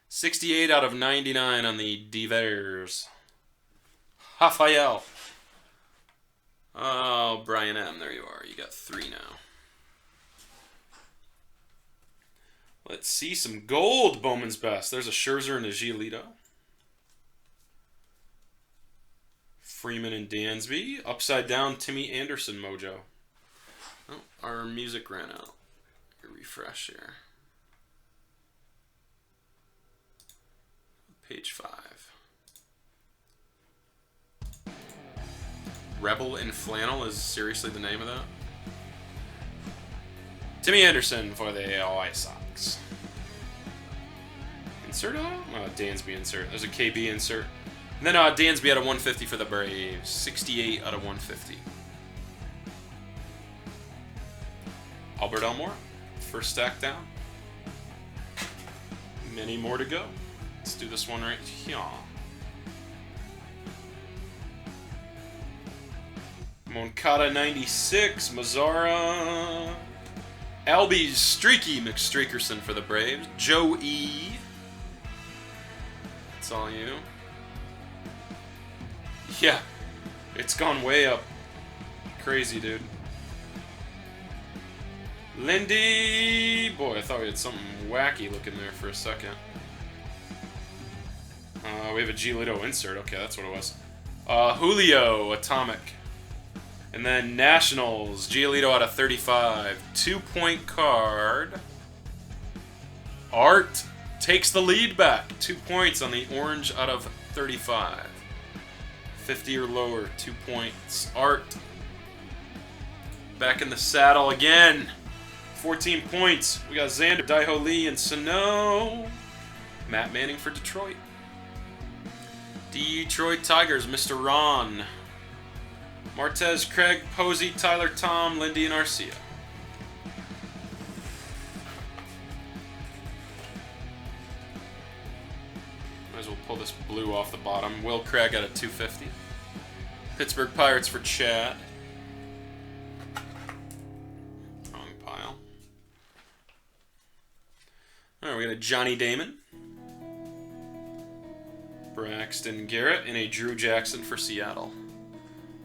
68 out of 99 on the Devers. Rafael. Oh, Brian M. There you are. You got 3 now. Let's see some gold Bowman's Best. There's a Scherzer and a Giolito. Freeman and Dansby. Upside down, Timmy Anderson mojo. Oh, our music ran out. Refresh here. Page 5. Rebel in Flannel is seriously the name of that? Timmy Anderson for the White Sox. Insert on? Oh, Dansby insert. There's a KB insert. And then Dansby out of 150 for the Braves. 68 out of 150. Albert Elmore. First stack down. Many more to go. Let's do this one right here. Moncada 96, Mazzara. Albie's Streaky McStreakerson for the Braves. Joe E. That's all you. Yeah, it's gone way up. Crazy, dude. Lindy! Boy, I thought we had something wacky looking there for a second. We have a Giolito insert. Okay, that's what it was. Julio, Atomic. And then Nationals, Giolito out of 35. 2-point card. Art takes the lead back. 2 points on the orange out of 35. 50 or lower, 2 points. Art. Back in the saddle again. 14 points. We got Xander, Daiho Lee, and Sano. Matt Manning for Detroit. Detroit Tigers, Mr. Ron. Martez, Craig, Posey, Tyler, Tom, Lindy, and Arcia. this blue off the bottom. Will Craig at a 250. Pittsburgh Pirates for Chad. Wrong pile. Alright, we got a Johnny Damon. Braxton Garrett and a Drew Jackson for Seattle.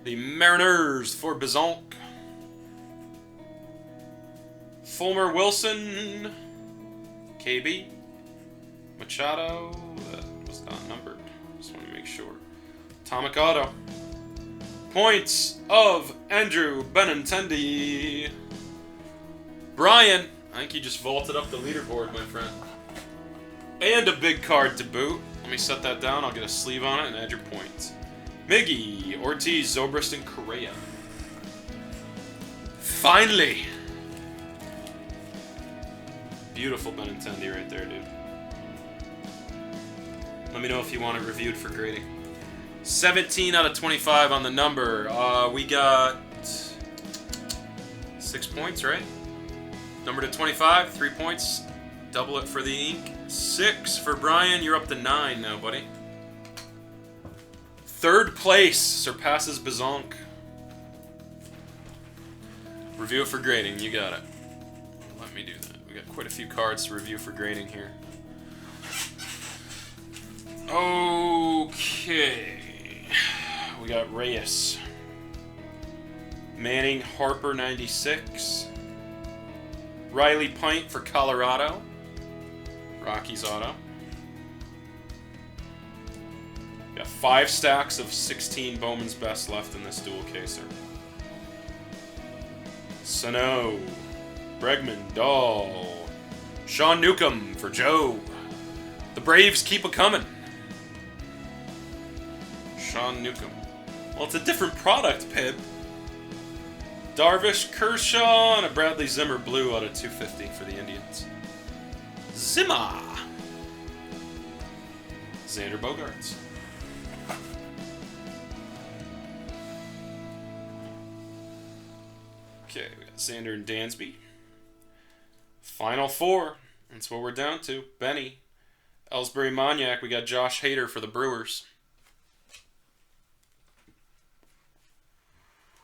The Mariners for Bizonk. Fulmer Wilson. KB. Machado. That was not numbered. Just want to make sure. Atomic Auto. Points of Andrew Benintendi. Brian. I think you just vaulted up the leaderboard, my friend. And a big card to boot. Let me set that down. I'll get a sleeve on it and add your points. Miggy, Ortiz, Zobrist, and Correa. Finally! Beautiful Benintendi right there, dude. Let me know if you want it reviewed for grading. 17 out of 25 on the number. We got 6 points, right? Number to 25, 3 points. Double it for the ink. 6 for Brian. You're up to 9 now, buddy. Third place surpasses Bizonk. Review it for grading. You got it. Let me do that. We got quite a few cards to review for grading here. Okay. We got Reyes. Manning, Harper, 96. Riley Pint for Colorado. Rockies auto. Got 5 stacks of 16 Bowman's Best left in this dual caser. Sano. Bregman, Dahl. Sean Newcomb for Joe. The Braves keep a-coming. Sean Newcomb. Well, it's a different product, Pib. Darvish, Kershaw, and a Bradley Zimmer blue out of 250 for the Indians. Zimmer. Xander Bogaerts. Okay, we got Xander and Dansby. Final 4. That's what we're down to. Benny. Ellsbury Moniak. We got Josh Hader for the Brewers.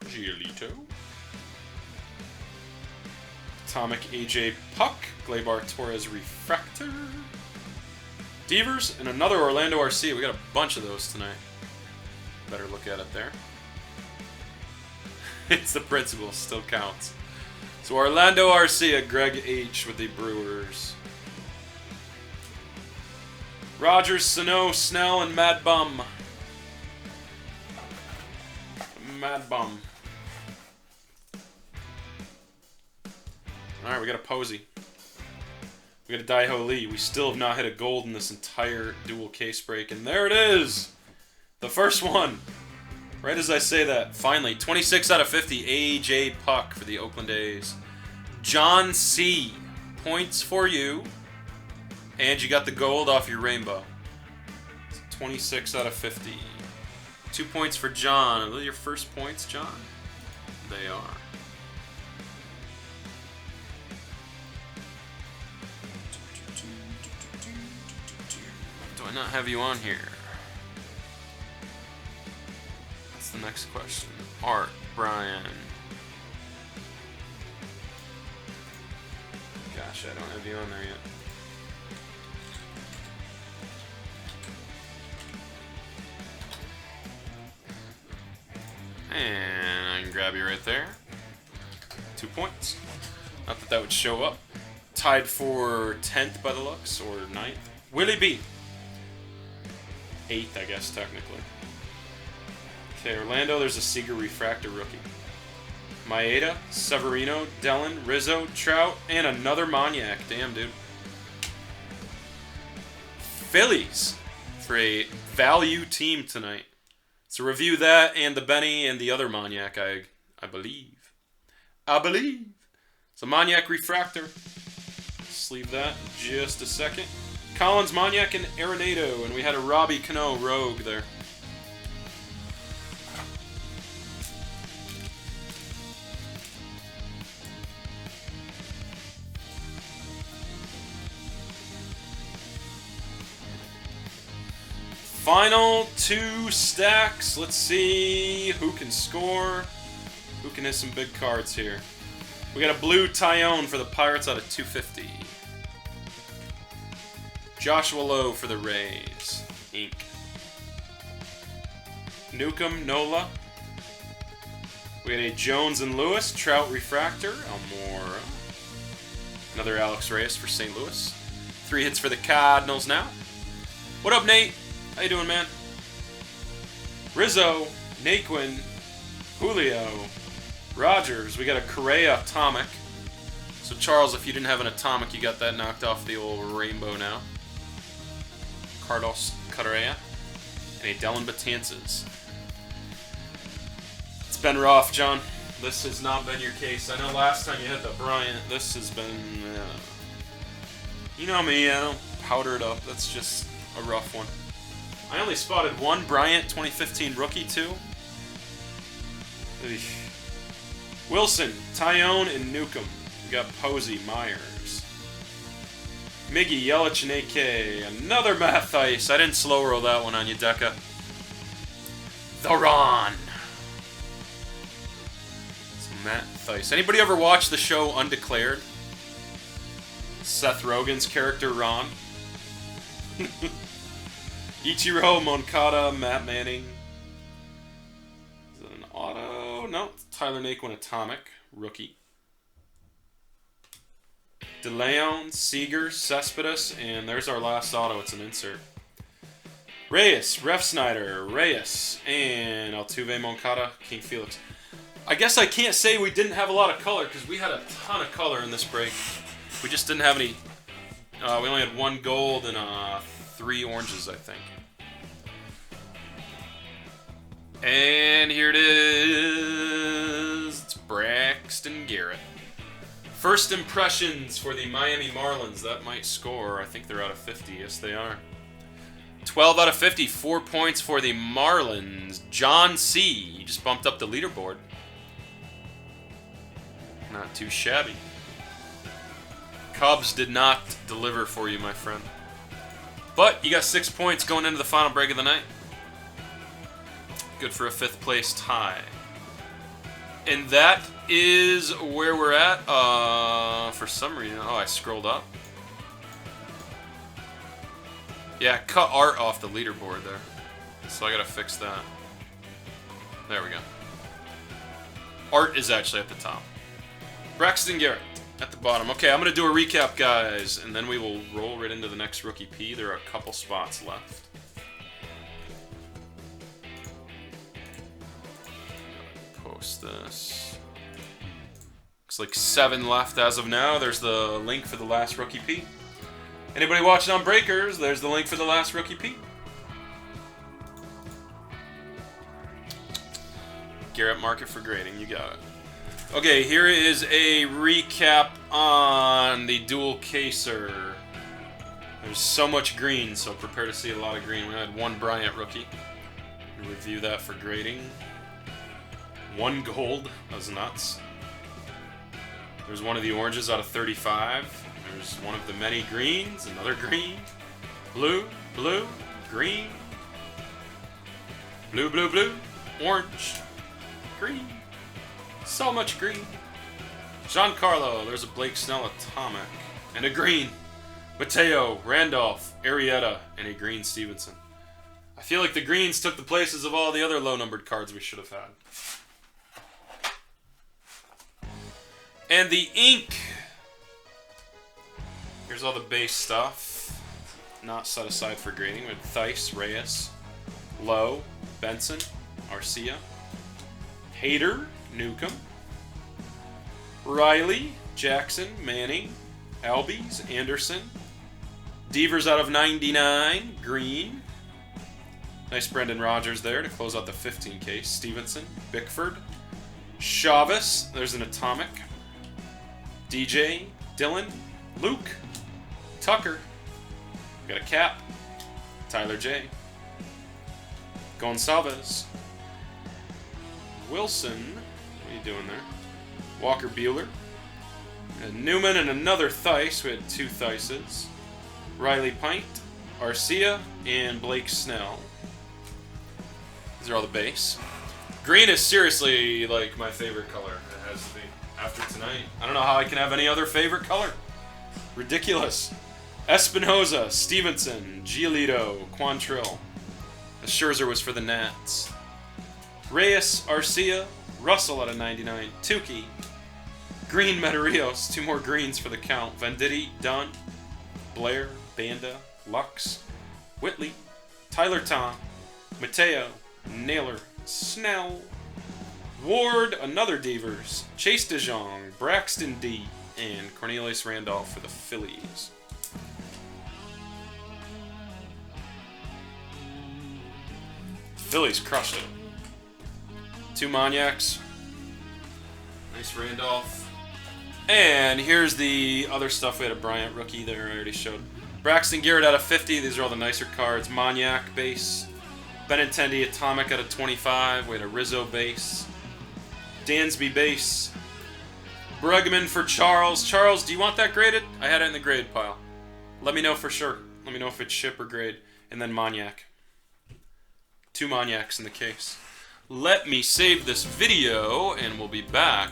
Giolito. Atomic AJ Puck. Gleyber Torres Refractor. Devers and another Orlando RC. We got a bunch of those tonight. Better look at it there. It's the principle. Still counts. So Orlando RC at Greg H with the Brewers. Rogers, Sano, Snell, and Mad Bum. Mad Bum. Alright, we got a Posey. We got a Daiho Lee. We still have not hit a gold in this entire dual case break. And there it is! The first one! Right as I say that, finally. 26 out of 50. AJ Puck for the Oakland A's. John C. Points for you. And you got the gold off your rainbow. 26 out of 50. 2 points for John. Are those your first points, John? They are. Do I not have you on here? That's the next question. Art, Brian. Gosh, I don't have you on there yet. And I can grab you right there. 2 points. Not that that would show up. Tied for 10th by the looks, or 9th. Willie B. 8th, I guess, technically. Okay, Orlando, there's a Seager Refractor rookie. Maeda, Severino, Dellin, Rizzo, Trout, and another Moniak. Damn, dude. Phillies for a value team tonight. So review that and the Benny and the other Moniak, I believe. I believe. So Moniak Refractor. Sleeve that in just a second. Collins, Moniak, and Arenado. And we had a Robbie Cano Rogue there. Final 2 stacks. Let's see who can score. Who can hit some big cards here. We got a blue Tyone for the Pirates out of 250. Joshua Lowe for the Rays. Ink. Newcomb, Nola. We got a Jones and Lewis, Trout Refractor, Almora. Another Alex Reyes for St. Louis. 3 hits for the Cardinals now. What up, Nate? How you doing, man? Rizzo, Naquin, Julio, Rogers. We got a Correa Atomic. So, Charles, if you didn't have an Atomic, you got that knocked off the old rainbow now. Carlos Correa. And a Dellin Betances. It's been rough, John. This has not been your case. I know last time you hit the Bryant, this has been... you know me, I don't powder it up. That's just a rough one. I only spotted one Bryant 2015 rookie, too. Eesh. Wilson, Tyone, and Newcomb. We got Posey, Myers. Miggy, Yelich, and AK. Another Math Ice. I didn't slow roll that one on you, Deca. The Ron. Matt Theis. Anybody ever watch the show Undeclared? Seth Rogen's character Ron. Ichiro, Moncada, Matt Manning. Is it an auto? No, Tyler Naquin Atomic, rookie. DeLeon, Seager, Cespedes, and there's our last auto. It's an insert. Reyes, Ref Snyder, Reyes, and Altuve, Moncada, King Felix. I guess I can't say we didn't have a lot of color because we had a ton of color in this break. We just didn't have any. We only had 1 gold and 3 oranges, I think. And here it is. It's Braxton Garrett. First impressions for the Miami Marlins. That might score. I think they're out of 50. Yes, they are. 12 out of 50. 4 points for the Marlins. John C. You just bumped up the leaderboard. Not too shabby. Cubs did not deliver for you, my friend. But you got 6 points going into the final break of the night. Good for a 5th place tie. And that is where we're at. For some reason, oh, I scrolled up. Yeah, cut Art off the leaderboard there. So I gotta fix that. There we go. Art is actually at the top. Braxton Garrett at the bottom. Okay, I'm going to do a recap, guys, and then we will roll right into the next Rookie P. There are a couple spots left. Post this. Looks like 7 left as of now. There's the link for the last Rookie P. Anybody watching on Breakers, there's the link for the last Rookie P. Garrett, mark it for grading. You got it. Okay, here is a recap on the dual caser. There's so much green, so prepare to see a lot of green. We had 1 Bryant rookie. We'll review that for grading. 1 gold. That was nuts. There's 1 of the oranges out of 35. There's 1 of the many greens. Another green. Blue, blue, green. Blue, blue, blue. Orange. Green. So much green. Giancarlo, there's a Blake Snell Atomic. And a green. Mateo, Randolph, Arrieta, and a green Stevenson. I feel like the greens took the places of all the other low-numbered cards we should have had. And the ink. Here's all the base stuff. Not set aside for grading. With Theis, Reyes, Lowe, Benson, Arcia, Hader, Newcomb, Riley, Jackson, Manning, Albies, Anderson, Devers out of 99, Green. Nice Brendan Rodgers there to close out the 15 case. Stevenson, Bickford, Chavez, there's an Atomic, DJ, Dylan, Luke, Tucker, got a Cap, Tyler J, Gonsalves, Wilson, what are you doing there? Walker Buehler. And Newman and another Theis. We had 2 Theises. Riley Pint, Arcia, and Blake Snell. These are all the base. Green is seriously, like, my favorite color. It has to be. After tonight. I don't know how I can have any other favorite color. Ridiculous. Espinoza, Stevenson, Giolito, Quantrill. The Scherzer was for the Nats. Reyes, Arcia, Russell at a 99. Tukey. Green, Meteorios. 2 more greens for the count. Venditti, Dunn. Blair, Banda, Lux. Whitley. Tyler Tom. Mateo. Naylor. Snell. Ward, another Devers. Chase DeJong. Braxton D. And Cornelius Randolph for the Phillies. Phillies crushed it. 2 Moniacs. Nice Randolph. And here's the other stuff. We had a Bryant rookie there I already showed. Braxton Garrett out of 50. These are all the nicer cards. Moniac base. Benintendi Atomic out of 25. We had a Rizzo base. Dansby base. Bregman for Charles. Charles, do you want that graded? I had it in the grade pile. Let me know for sure. Let me know if it's ship or grade. And then Moniac. 2 Moniacs in the case. Let me save this video, and we'll be back